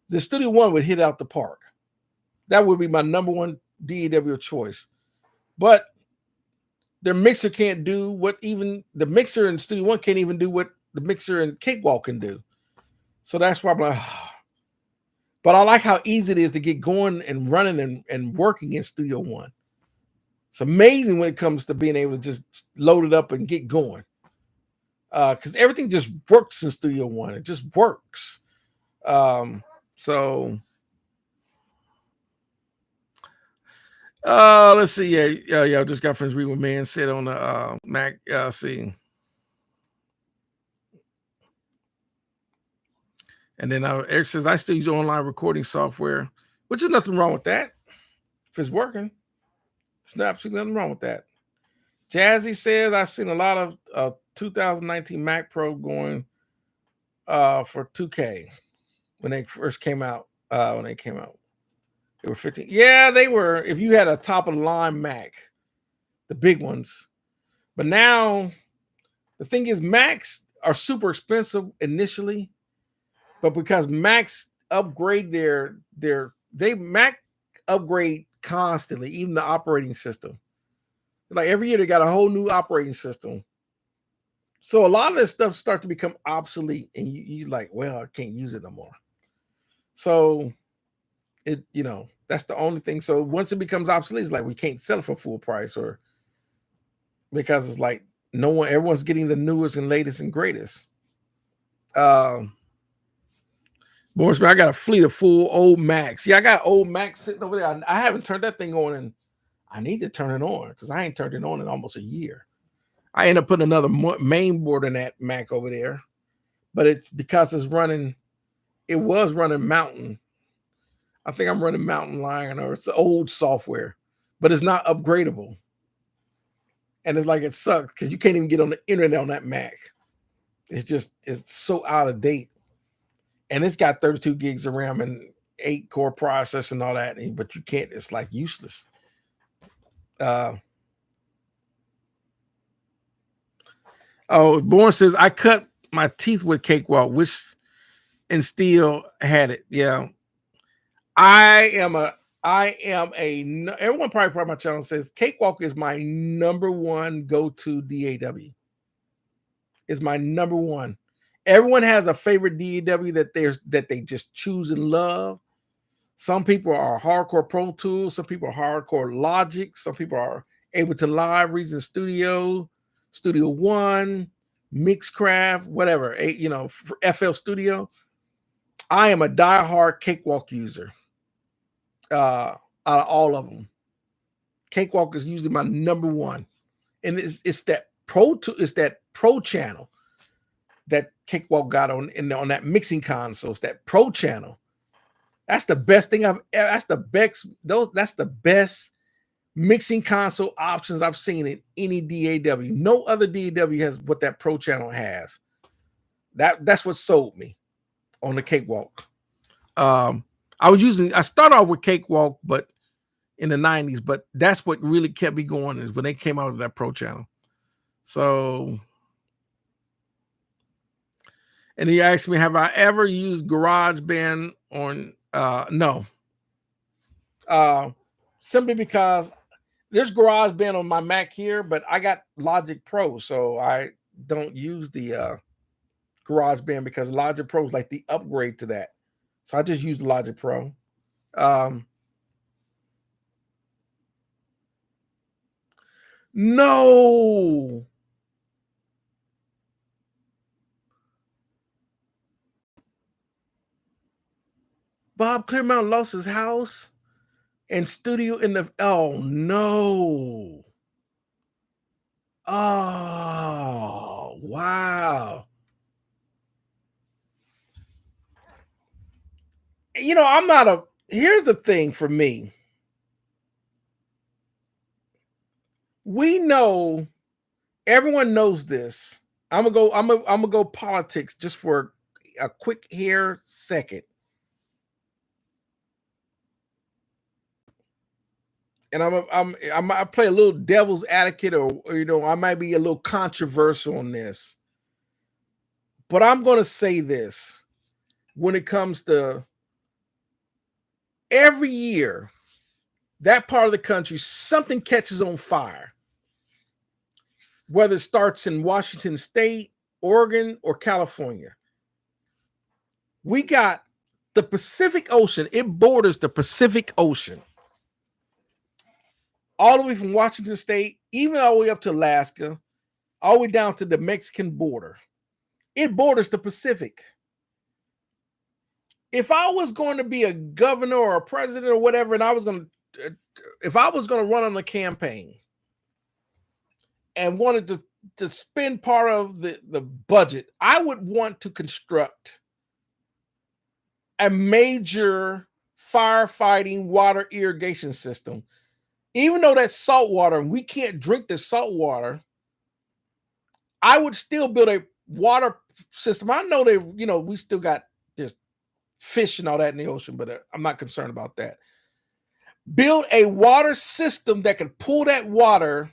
the Studio One would hit out the park. That would be my number one DAW choice. But their mixer can't do what even the mixer in Studio One can't even do what the mixer in Cakewalk can do. So that's why I'm like, but I like how easy it is to get going and running and working in Studio One. It's amazing when it comes to being able to just load it up and get going. Because everything just works in Studio One. It just works. Let's see. Yeah. Just got friends reading what man said on the Mac. See. And then Eric says, I still use online recording software, which is nothing wrong with that. If it's working, there's absolutely nothing wrong with that. Jazzy says, I've seen a lot of 2019 Mac Pro going for 2K when they first came out. They were 15. Yeah, they were. If you had a top of the line Mac, the big ones. But now the thing is, Macs are super expensive initially, but because Macs upgrade Mac upgrade constantly, even the operating system. Like every year they got a whole new operating system. So a lot of this stuff starts to become obsolete, and you like, well, I can't use it no more. So it, that's the only thing. So once it becomes obsolete, it's like we can't sell it for full price, or because it's like everyone's getting the newest and latest and greatest. Morris, I got a fleet of full old Macs. Yeah, I got old Macs sitting over there. I haven't turned that thing on, and I need to turn it on because I ain't turned it on in almost a year. I end up putting another main board in that Mac over there, but it's because it was running Mountain. I think I'm running Mountain Lion, or it's the old software. but it's not upgradable. And it's like it sucks because you can't even get on the internet on that Mac. It's so out of date. And it's got 32 gigs of RAM and 8-core processor and all that, but you can't, it's like useless. Born says, I cut my teeth with Cakewalk, which and still had it. Yeah. Everyone probably my channel says Cakewalk is my number one go-to DAW. Is my number one. Everyone has a favorite DAW that they just choose and love. Some people are hardcore Pro Tools, some people are hardcore Logic, some people are Ableton Live, Reason Studio, Studio One, Mixcraft, whatever, FL Studio. I am a diehard Cakewalk user. Out of all of them, Cakewalk is usually my number one, and it's that Pro channel that Cakewalk got on that mixing console. It's that Pro channel. That's the best thing that's the best mixing console options I've seen in any DAW. No other DAW has what that Pro channel has. That's what sold me on the Cakewalk. I started off with Cakewalk, but in the 90s, but that's what really kept me going is when they came out of that Pro channel. So, and he asked me, have I ever used GarageBand on? No. Simply because there's GarageBand on my Mac here, but I got Logic Pro, so I don't use the GarageBand because Logic Pro is like the upgrade to that. So I just use Logic Pro. No. Bob Clearmountain lost his house and studio in the, oh no. Oh, wow. Here's the thing for me. We know, everyone knows this. I'm gonna go politics just for a quick here second. And I play a little devil's advocate, or I might be a little controversial on this. But I'm gonna say this when it comes to every year, that part of the country, something catches on fire. Whether it starts in Washington State, Oregon, or California. We got the Pacific Ocean. It borders the Pacific Ocean. All the way from Washington State, even all the way up to Alaska, all the way down to the Mexican border. It borders the Pacific. If I was going to be a governor or a president or whatever, and if I was going to run on a campaign and wanted to spend part of the budget, I would want to construct a major firefighting water irrigation system. Even though that's salt water and we can't drink the salt water, I would still build a water system. I know we still got there's fish and all that in the ocean, but I'm not concerned about that. Build a water system that can pull that water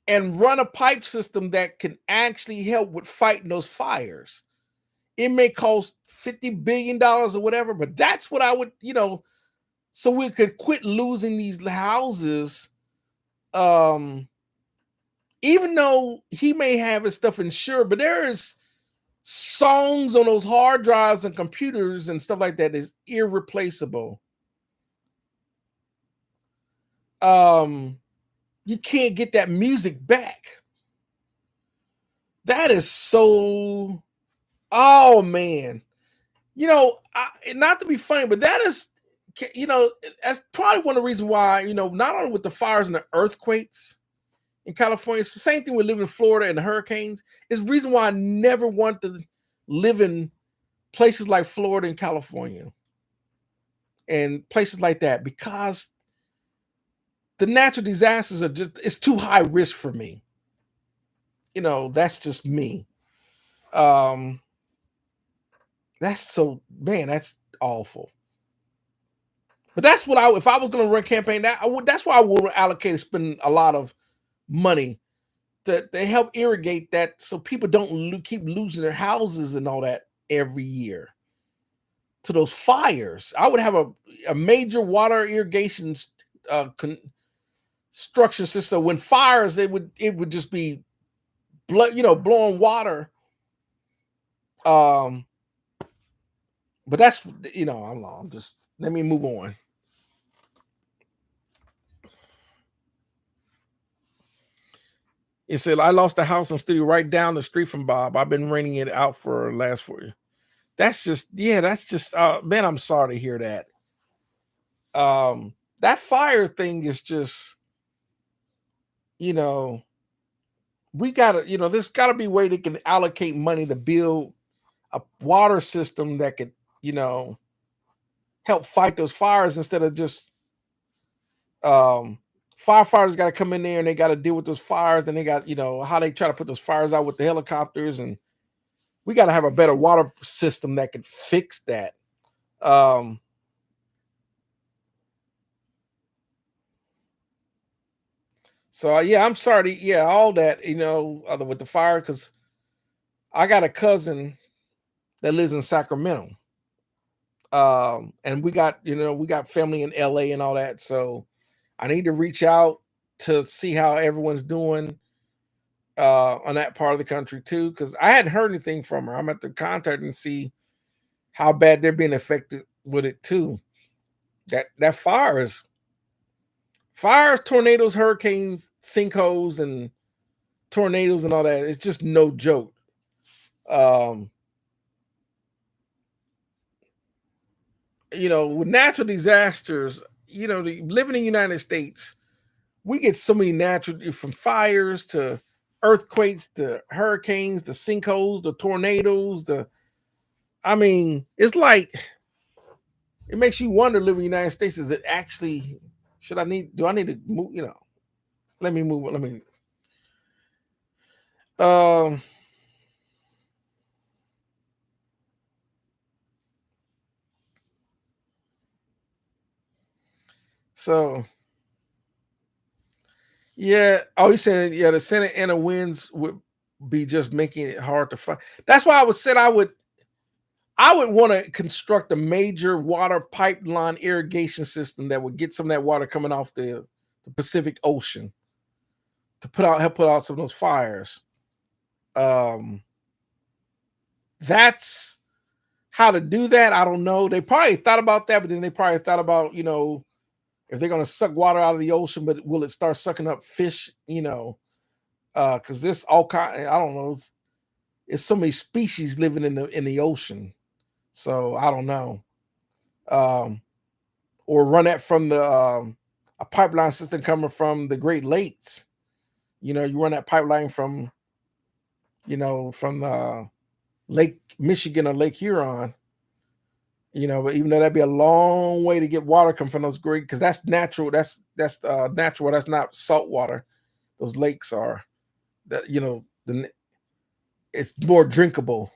and run a pipe system that can actually help with fighting those fires. It may cost $50 billion or whatever, but that's what I would, so we could quit losing these houses. Even though he may have his stuff insured, but there is songs on those hard drives and computers and stuff like that is irreplaceable. You can't get that music back. That is so, oh man. Not to be funny, but that is, that's probably one of the reasons why, not only with the fires and the earthquakes in California, it's the same thing with living in Florida and the hurricanes. It's the reason why I never want to live in places like Florida and California. and places like that, because the natural disasters are just, it's too high risk for me. That's just me. Um, that's so, man, that's awful. But that's what if I was going to run a campaign, that's why I would allocate, spend a lot of money to help irrigate that, so people don't keep losing their houses and all that every year to those fires. I would have a major water irrigation construction system. When fires, it would just be blowing water. Um, but that's, I'm just, let me move on. It said, I lost a house and studio right down the street from Bob. I've been renting it out for the last 4 years. That's just, yeah, that's just, man, I'm sorry to hear that. That fire thing is just, we gotta, there's gotta be a way they can allocate money to build a water system that could, help fight those fires, instead of just, firefighters got to come in there and they got to deal with those fires. And they got, how they try to put those fires out with the helicopters. And we got to have a better water system that could fix that. So yeah, I'm sorry. Yeah, all that, with the fire, because I got a cousin that lives in Sacramento. And we got family in LA and all that. So I need to reach out to see how everyone's doing on that part of the country too, because I hadn't heard anything from her. I'm at the contact and see how bad they're being affected with it too. That fires, tornadoes, hurricanes, sinkholes, and tornadoes and all that. It's just no joke. With natural disasters, living in the United States, we get so many natural, from fires to earthquakes to hurricanes to sinkholes to tornadoes to, I mean, it's like, it makes you wonder, living in the United States, is it actually, do I need to move, let me move, um so yeah, oh, he's saying, yeah, the Santa Ana winds would be just making it hard to find. That's why I would want to construct a major water pipeline irrigation system that would get some of that water coming off the Pacific Ocean to help put out some of those fires. Um, that's how to do that. I don't know. They probably thought about that, but then they probably thought about, if they're gonna suck water out of the ocean, but will it start sucking up fish? Because there's all kind. I don't know. It's so many species living in the ocean. So I don't know. Um, or run that from a pipeline system coming from the Great Lakes. You run that pipeline from Lake Michigan or Lake Huron. But even though that'd be a long way to get water come from those great, because that's natural. That's natural. That's not salt water. Those lakes are that it's more drinkable.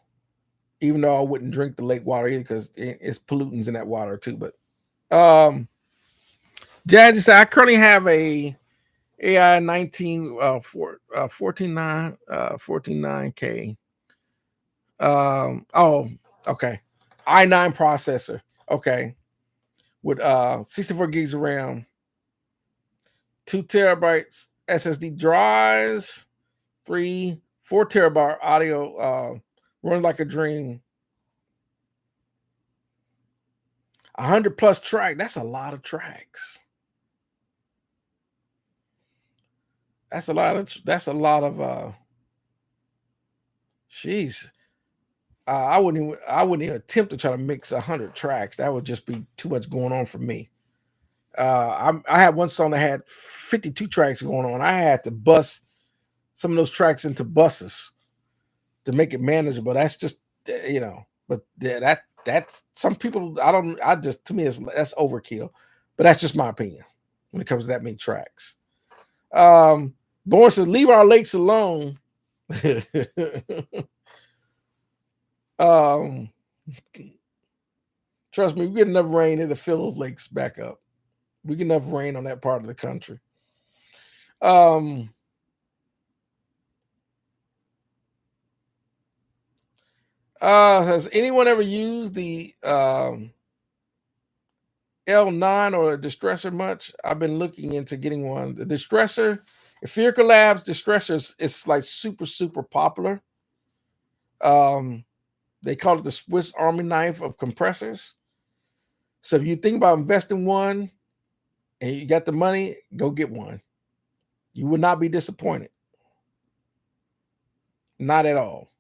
Even though I wouldn't drink the lake water either, because it's pollutants in that water too. But Jazzy said, I currently have a AI 19 14.9 14.9K. Oh, okay. i9 processor. Okay. With 64 gigs of RAM, 2 terabytes SSD drives, 4 terabyte audio, runs like a dream. 100 plus track. That's a lot of tracks. That's a lot of jeez. I wouldn't even attempt to try to mix 100 tracks. That would just be too much going on for me. I had one song that had 52 tracks going on. I had to bust some of those tracks into buses to make it manageable. That's just, but yeah, That's some people. To me, that's overkill. But that's just my opinion when it comes to that many tracks. Born says, leave our lakes alone. um, Trust me, we get enough rain, it'll fill those lakes back up. We get enough rain on that part of the country. Has anyone ever used the L9 or a distressor much? I've been looking into getting one. The distressor, Etherica Labs distressors, is like super, super popular. They call it the Swiss Army knife of compressors. So if you think about investing one and you got the money, go get one. You would not be disappointed. Not at all.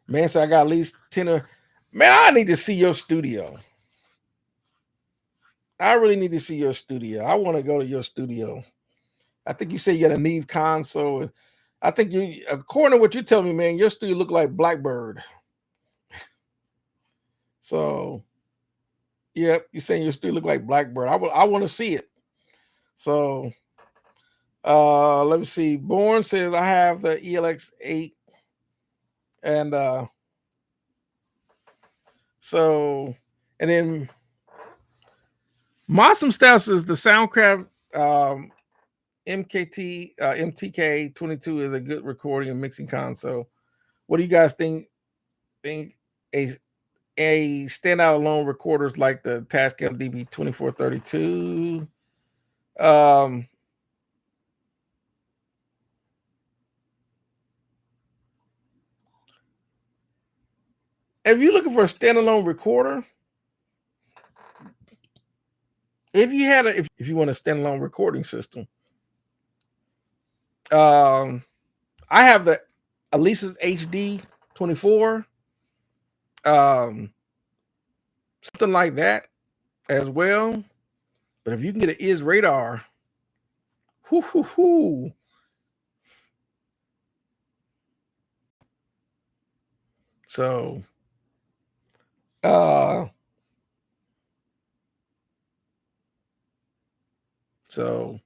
Man, so I got at least 10 or man, I need to see your studio. I really need to see your studio. I want to go to your studio. I think you say you got a Neve console. I think you, according to what you're telling me, man, your studio look like Blackbird. So, yep, you're saying your studio look like Blackbird. I want to see it. So, let me see. Born says I have the ELX8, and so, and then Mossum Style says the Soundcraft MTK 22 is a good recording and mixing console. What do you guys think? Think a standout alone recorders like the Tascam DB 2432? If you're looking for a standalone recorder, if you want a standalone recording system, I have the Alesis HD 24, something like that as well. But if you can get an Is Radar, whoo hoo hoo. So, so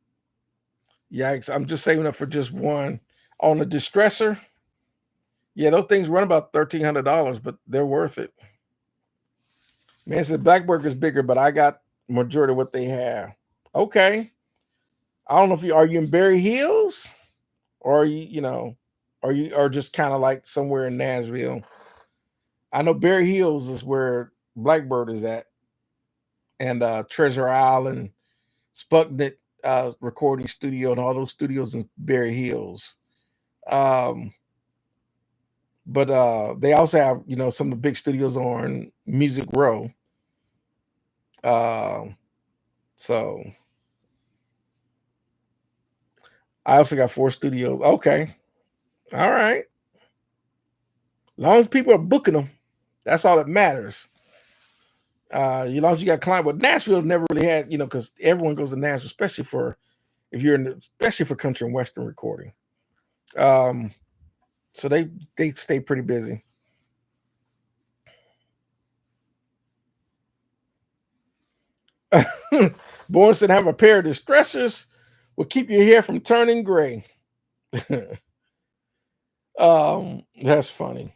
yikes! I'm just saving up for just one on the distressor. Yeah, those things run about $1,300, but they're worth it. Man said Blackbird is bigger, but I got majority of what they have. Okay. I don't know if are you in Berry Hills or are you are just kind of like somewhere in Nashville. I know Berry Hills is where Blackbird is at, and Treasure Island, Sputnik recording studio, and all those studios in Berry Hills. But they also have some of the big studios on Music Row. So I also got 4 studios. Okay. All right. As long as people are booking them, that's all that matters. As long as you got client, but Nashville never really had, because everyone goes to Nashville, especially for especially for country and western recording. So they stay pretty busy. Born said, have a pair of distressors will keep your hair from turning gray. That's funny.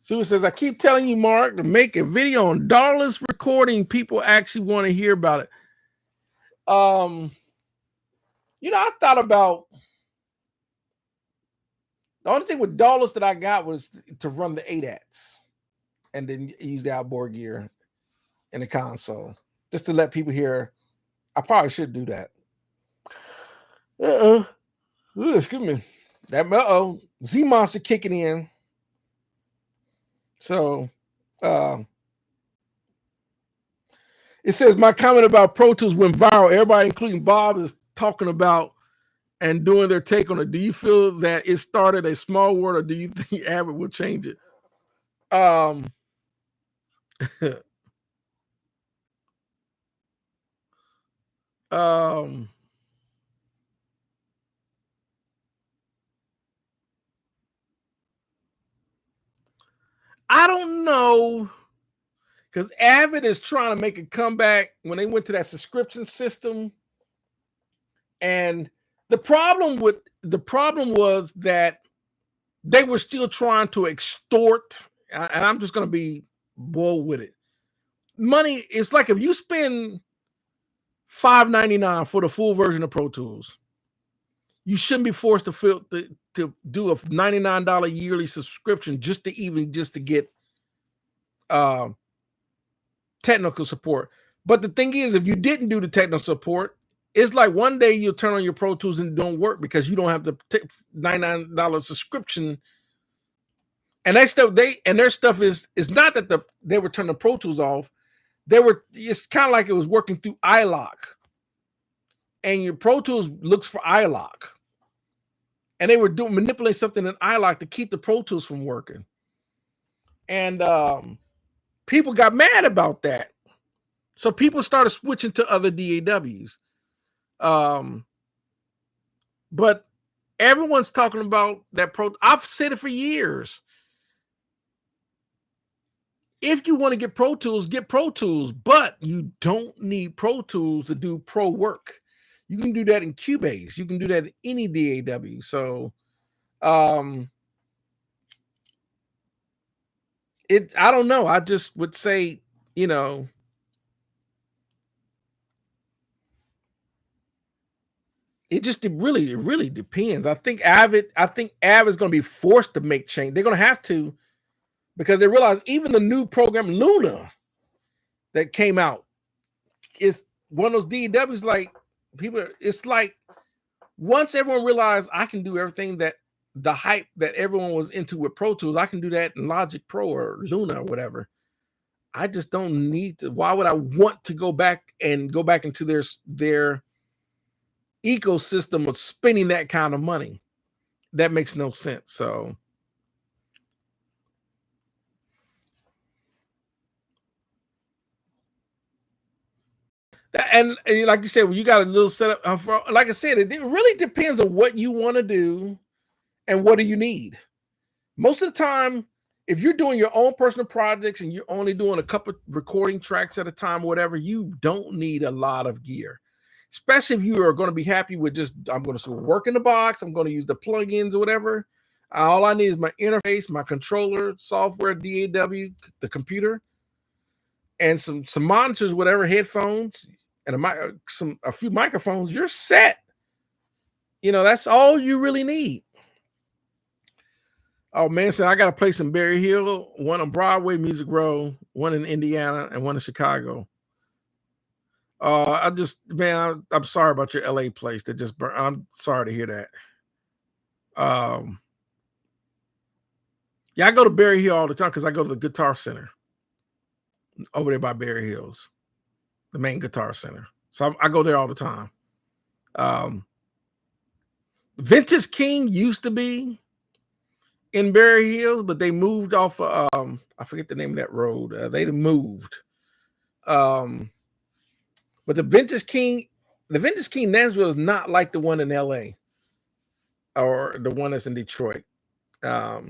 Sue says, I keep telling you, Mark, to make a video on DAWs recording. People actually want to hear about it. I thought about the only thing with DAWs that I got was to run the ADATs and then use the outboard gear in the console just to let people hear. I probably should do that. Excuse me. That Z Monster kicking in. So it says my comment about Pro Tools went viral. Everybody, including Bob, is talking about and doing their take on it. Do you feel that it started a small world, or do you think Abbott will change it? I don't know, because Avid is trying to make a comeback when they went to that subscription system. And the problem was that they were still trying to extort, and I'm just going to be bold with it. Money, it's like if you spend $5.99 for the full version of Pro Tools, you shouldn't be forced to do a $99 yearly subscription just to get technical support. But the thing is, if you didn't do the technical support, it's like one day you'll turn on your Pro Tools and it don't work because you don't have the $99 subscription. And their stuff is not that they were turning Pro Tools off. It's kind of like it was working through iLok. And your Pro Tools looks for iLok. And they were manipulating something in iLok to keep the Pro Tools from working. And people got mad about that. So people started switching to other DAWs. But everyone's talking about that I've said it for years. If you want to get Pro Tools, but you don't need Pro Tools to do pro work. You can do that in Cubase. You can do that in any DAW. So, I don't know. I just would say, it really depends. I think Avid is going to be forced to make change. They're going to have to, because they realize even the new program Luna that came out is one of those DAWs. Like people, it's like once everyone realized I can do everything that the hype that everyone was into with Pro Tools, I can do that in Logic Pro or Luna or whatever. I just don't need to. Why would I want to go back into their ecosystem of spending that kind of money? That makes no sense. So and like you said, when you got a little setup, like I said, it really depends on what you want to do and what do you need. Most of the time, if you're doing your own personal projects and you're only doing a couple recording tracks at a time, whatever, you don't need a lot of gear. Especially if you are going to be happy with just, I'm going to work in the box, I'm going to use the plugins or whatever. All I need is my interface, my controller, software, DAW, the computer, and some monitors, whatever, headphones, and a few microphones. You're set. That's all you really need. Oh man, so I got a place in Berry Hill, one on Broadway, Music Row, one in Indiana, and one in Chicago. I'm sorry about your LA place that just burned. I'm sorry to hear that. Yeah, I go to Berry Hill all the time because I go to the Guitar Center over there by Berry Hills, the main Guitar Center. So I go there all the time. Vintage King used to be in Berry Hills, but they moved off I forget the name of that road. They moved. But the Vintage King Nashville is not like the one in LA or the one that's in Detroit. But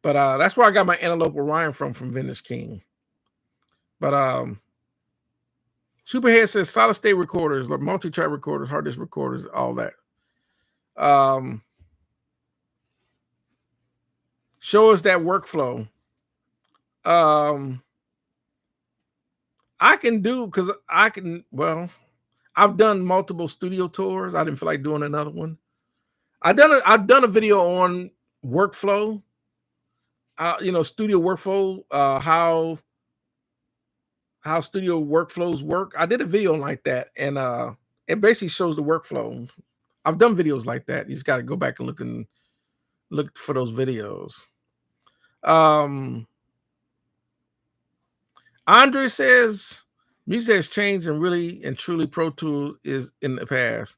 that's where I got my Antelope Orion from Vintage King. But Superhead says solid state recorders, like multi-track recorders, hard disk recorders, all that. Show us that workflow. I can do, because I've done multiple studio tours. I didn't feel like doing another one. I've done a video on workflow, studio workflow, how studio workflows work. I did a video like that, and it basically shows the workflow. I've done videos like that. You just got to go back and look for those videos. Andre says music has changed and really and truly Pro Tools is in the past.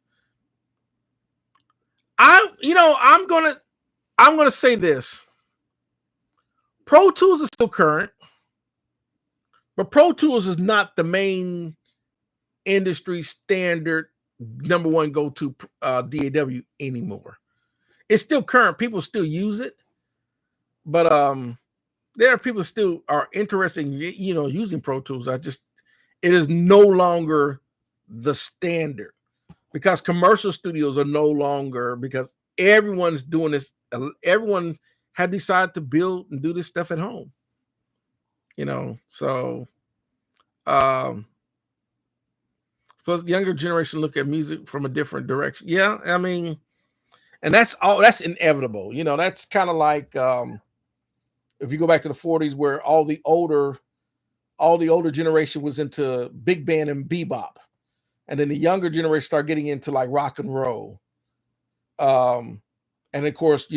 I'm gonna say this. Pro Tools is still current, but Pro Tools is not the main industry standard number one go-to DAW anymore. It's still current. People still use it. But there are people still are interested in, using Pro Tools. It is no longer the standard because commercial studios are no longer, because everyone's doing this. Everyone had decided to build and do this stuff at home. So plus younger generation look at music from a different direction. Yeah, I mean, and that's inevitable. That's kind of like if you go back to the 40s where all the older generation was into big band and bebop, and then the younger generation started getting into like rock and roll. And of course,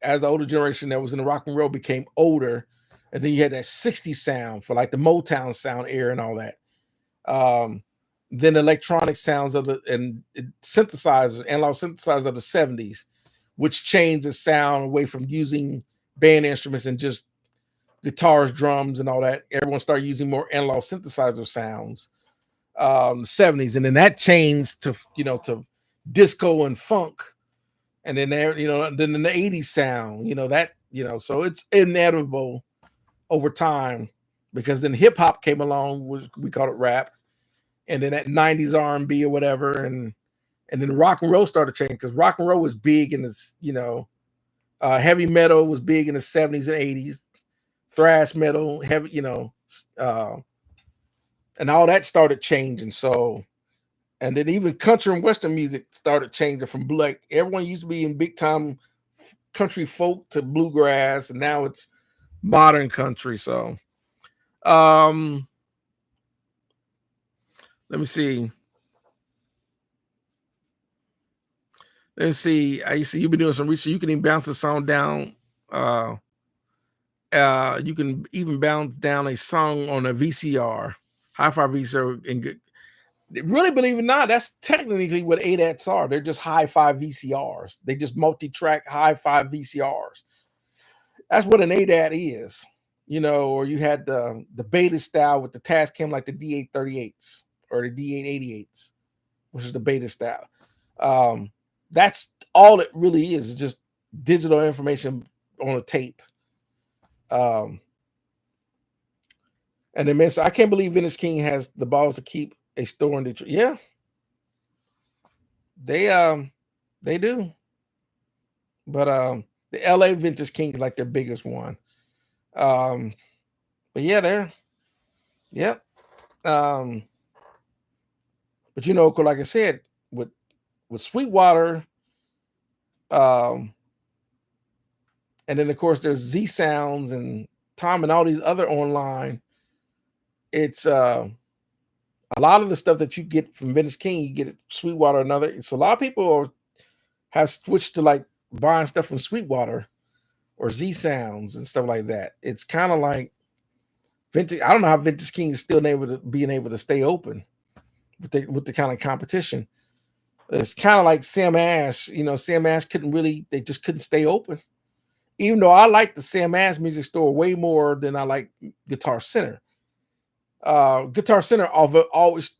as the older generation that was in the rock and roll became older, and then you had that 60s sound for like the Motown sound era and all that. Then electronic sounds and synthesizers, analog synthesizers of the 70s, which changed the sound away from using band instruments and just guitars, drums, and all that. Everyone started using more analog synthesizer sounds. 70s, and then that changed to to disco and funk, and then then in the 80s sound, so it's inevitable over time, because then hip hop came along, which we call it rap, and then that 90s R&B or whatever, and then rock and roll started changing, because rock and roll was big in this, heavy metal was big in the 70s and 80s, thrash metal, heavy, and all that started changing. So, and then even country and western music started changing from like everyone used to be in big time country folk to bluegrass, and now it's modern country. So, let me see. I see you've been doing some research. You can even bounce the song down. You can even bounce down a song on a VCR, hi-fi VCR, and really, believe it or not, that's technically what ADATs are. They're just hi-fi VCRs. They just multi-track hi-fi VCRs. That's what an ADAT is, or you had the beta style with the Tascam, like the D838s or the D888s, which is the beta style. That's all it really is, just digital information on a tape. And then, man, so I can't believe Vintage King has the balls to keep a store in Detroit. Yeah, they do. But the LA Vintage King is like their biggest one. But yeah, yep. But like I said, with Sweetwater, and then of course there's Z Sounds and Tom and all these other online. It's a lot of the stuff that you get from Vintage King, you get at Sweetwater. So a lot of people have switched to like buying stuff from Sweetwater or Z Sounds and stuff like that. It's kind of like Vintage. I don't know how Vintage King is still being able to stay open with the kind of competition. It's kind of like Sam Ash. Sam Ash they just couldn't stay open. Even though I like the Sam Ash music store way more than I like Guitar Center. Guitar Center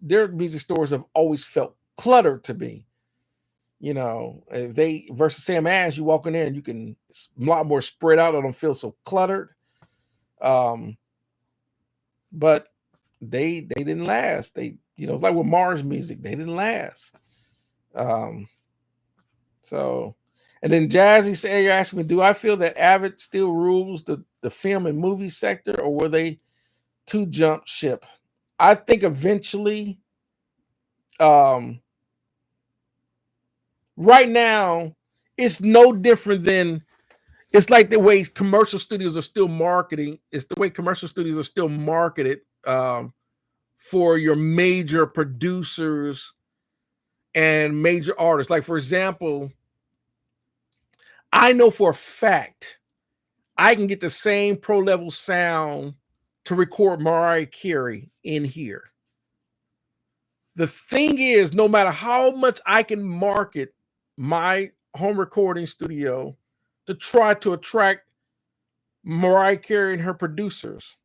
their music stores have always felt cluttered to me. They versus Sam Ash, you walk in there and you can a lot more spread out. I don't feel so cluttered. But they didn't last. They, like with Mars music, they didn't last. So, and then Jazzy said, you're asking me, do I feel that Avid still rules the film and movie sector, or were they to jump ship? I think eventually, right now, it's no different than, it's like the way commercial studios are still marketing. It's the way commercial studios are still marketed for your major producers and major artists. Like, for example, I know for a fact I can get the same pro level sound to record Mariah Carey in here. The thing is, no matter how much I can market my home recording studio to try to attract Mariah Carey and her producers,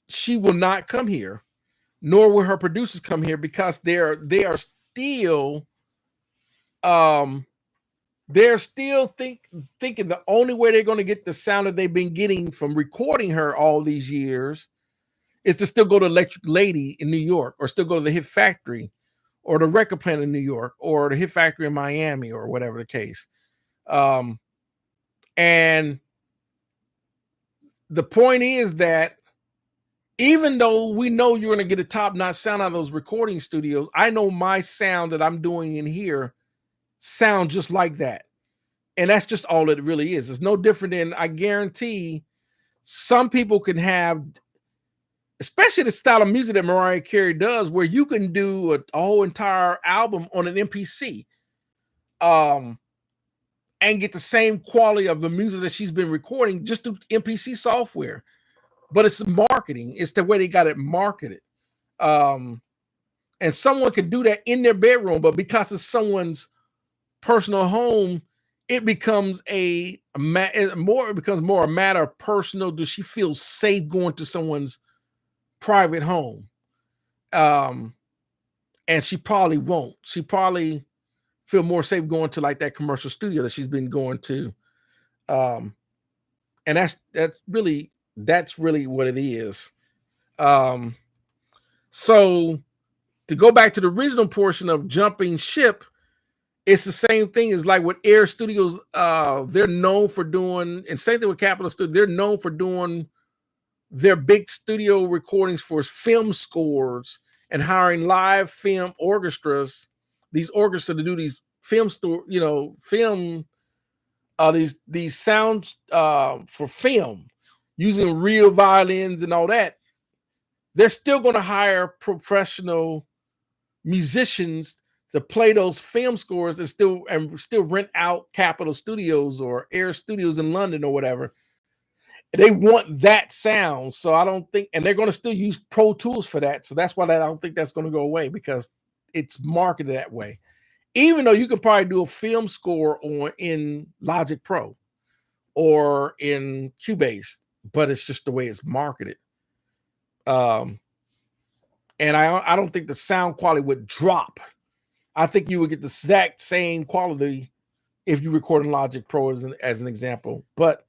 she will not come here, nor will her producers come here, because they are still they're still thinking the only way they're going to get the sound that they've been getting from recording her all these years is to still go to Electric Lady in New York, or still go to the Hit Factory, or the Record Plant in New York, or the Hit Factory in Miami, or whatever the case. And the point is that even though we know you're going to get a top-notch sound out of those recording studios, I know my sound that I'm doing in here sound just like that. And that's just all it really is. It's no different than, I guarantee, some people can have, especially the style of music that Mariah Carey does, where you can do a whole entire album on an MPC, and get the same quality of the music that she's been recording just through MPC software. But it's marketing. It's the way they got it marketed. And someone could do that in their bedroom, but because it's someone's personal home, it becomes it becomes more a matter of personal. Does she feel safe going to someone's private home? And she probably won't. She probably feel more safe going to like that commercial studio that she's been going to. And that's really what it is. So to go back to the original portion of jumping ship, it's the same thing as like with Air Studios. They're known for doing, and same thing with Capitol Studio. They're known for doing their big studio recordings for film scores and hiring live film orchestras, these orchestras to do these film these sounds for film using real violins and all that. They're still going to hire professional musicians to play those film scores and still rent out Capitol Studios or Air Studios in London or whatever. They want that sound. So I don't think, and they're going to still use Pro Tools for that. So that's why I don't think that's going to go away, because it's marketed that way. Even though you could probably do a film score in Logic Pro or in Cubase, but it's just the way it's marketed. And I don't think the sound quality would drop. I think you would get the exact same quality if you record in Logic Pro as an example, but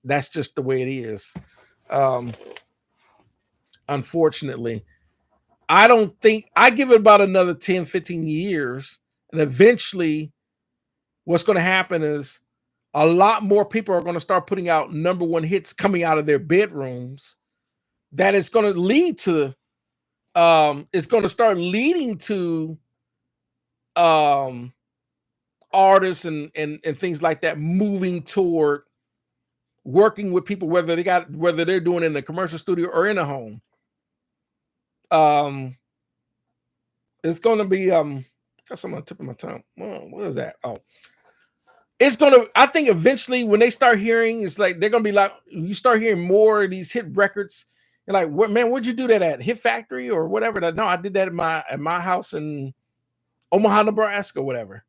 that's just the way it is. Unfortunately, I don't think, I give it about another 10, 15 years, and eventually what's going to happen is a lot more people are going to start putting out number one hits coming out of their bedrooms. That is going to lead to, it's going to start leading to artists and things like that moving toward working with people, whether they're doing it in a commercial studio or in a home. It's going to be got something on the tip of my tongue. What was that? Oh, it's going to, I think eventually when they start hearing, it's like they're going to be like, you start hearing more of these hit records. You're like, what, man, where'd you do that at? Hit Factory or whatever? No, I did that at my house in Omaha, Nebraska, whatever.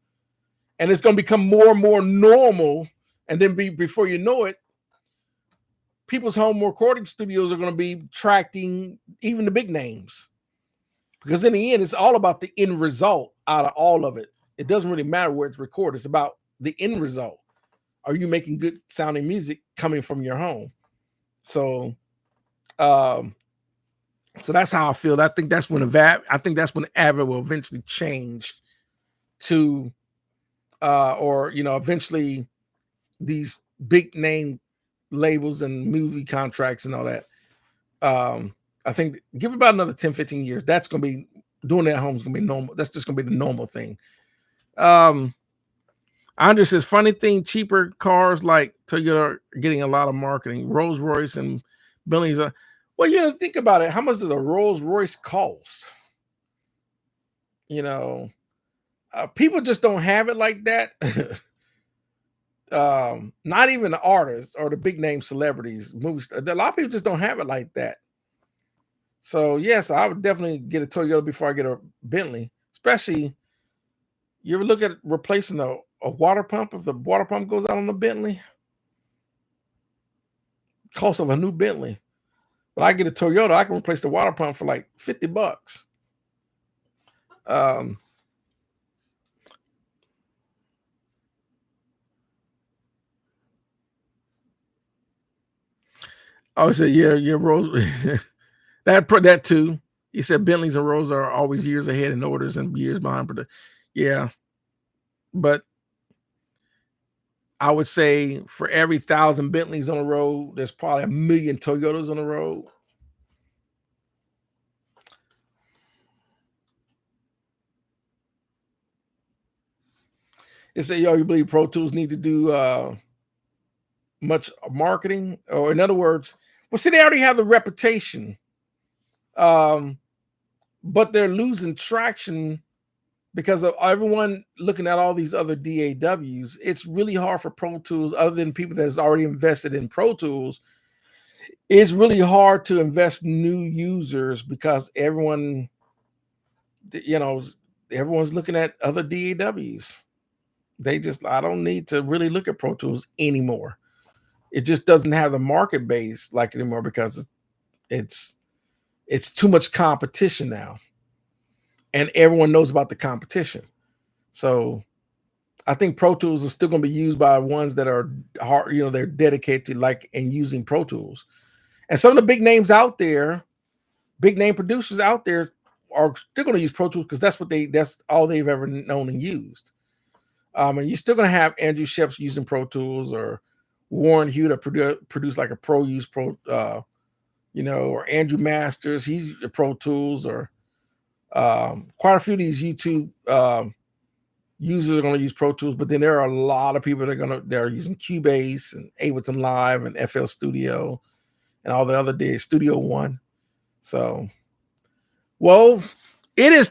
And it's going to become more and more normal. And then before you know it, people's home recording studios are going to be attracting even the big names. Because in the end, it's all about the end result out of all of it. It doesn't really matter where it's recorded. It's about the end result. Are you making good sounding music coming from your home? So, so that's how I feel. I think that's when Avid will eventually change to, eventually these big name labels and movie contracts and all that. I think give it about another 10, 15 years. That's going to be, doing that at home is going to be normal. That's just going to be the normal thing. Andre says, funny thing, cheaper cars like Toyota are getting a lot of marketing. Rolls Royce and Bentleys are, well, think about it. How much does a Rolls Royce cost? People just don't have it like that. Not even the artists or the big name celebrities, movies. A lot of people just don't have it like that. So yes, I would definitely get a Toyota before I get a Bentley. Especially, you ever look at replacing a water pump? If the water pump goes out on the Bentley, cost of a new Bentley. But I get a Toyota, I can replace the water pump for like $50. Oh, so yeah, Rose. that too. He said Bentleys and Rolls are always years ahead in orders and years behind. Yeah, but I would say for every 1,000 Bentleys on the road, there's probably 1,000,000 Toyotas on the road. It said, yo, you believe Pro Tools need to do much marketing? Or in other words, well, see, they already have the reputation, um, but they're losing traction because of everyone looking at all these other DAWs. It's really hard for Pro Tools, other than people that's already invested in Pro Tools. It's really hard to invest new users because you know, everyone's looking at other DAWs. I don't need to really look at Pro Tools anymore. It just doesn't have the market base like anymore because it's it's too much competition now, and everyone knows about the competition. So I think Pro Tools is still going to be used by ones that are hard, they're dedicated to like and using Pro Tools. And some of the big names out there, big name producers out there are still going to use Pro Tools because that's all they've ever known and used. And you're still going to have Andrew Sheps using Pro Tools, or Warren Hugh that produce like a or Andrew Masters, he's a Pro Tools, or quite a few of these YouTube users are going to use Pro Tools, but then there are a lot of people that are using Cubase and Ableton Live and FL Studio and all the other days, Studio One. So, well, it has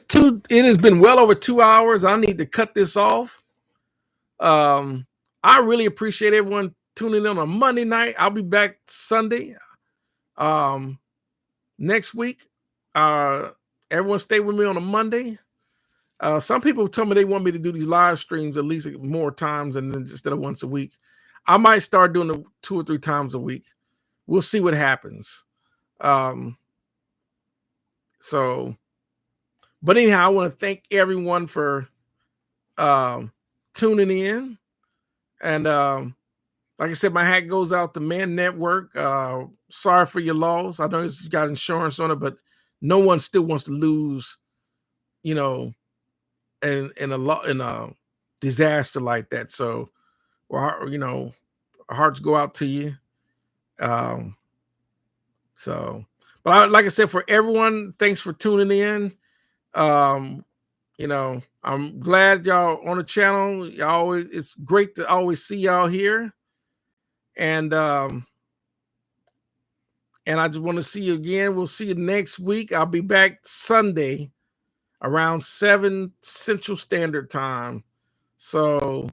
been well over 2 hours. I need to cut this off. I really appreciate everyone tuning in on Monday night. I'll be back Sunday. Next week. Everyone stay with me on a Monday. Some people told me they want me to do these live streams at least more times and then instead of once a week. I might start doing it 2 or 3 times a week. We'll see what happens. So, but anyhow, I want to thank everyone for tuning in. And like I said, my hat goes out to Man Network. Sorry for your loss. I know you got insurance on it, but no one still wants to lose, in a disaster like that. So, our hearts go out to you. So, but like I said, for everyone, thanks for tuning in. I'm glad y'all on the channel. It's great to always see y'all here. And I just want to see you again. We'll see you next week. I'll be back Sunday around 7 Central Standard Time. So,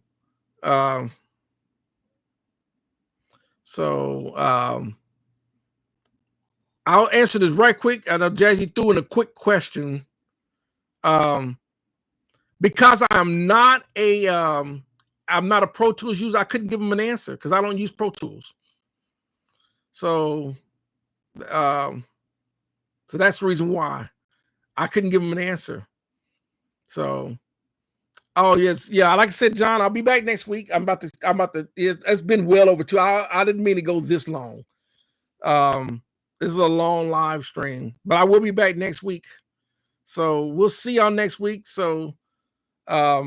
I'll answer this right quick. I know Jazzy threw in a quick question. Because I'm not a Pro Tools user, I couldn't give him an answer because I don't use Pro Tools. So, so that's the reason why I couldn't give him an answer. So, oh yes, yeah. Like I said, John, I'll be back next week. It's been well over 2 hours. I didn't mean to go this long. This is a long live stream, but I will be back next week. So we'll see y'all next week. So, I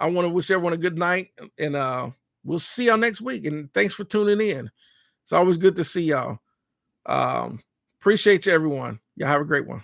want to wish everyone a good night, and we'll see y'all next week. And thanks for tuning in. It's always good to see y'all. Appreciate you, everyone. Y'all have a great one.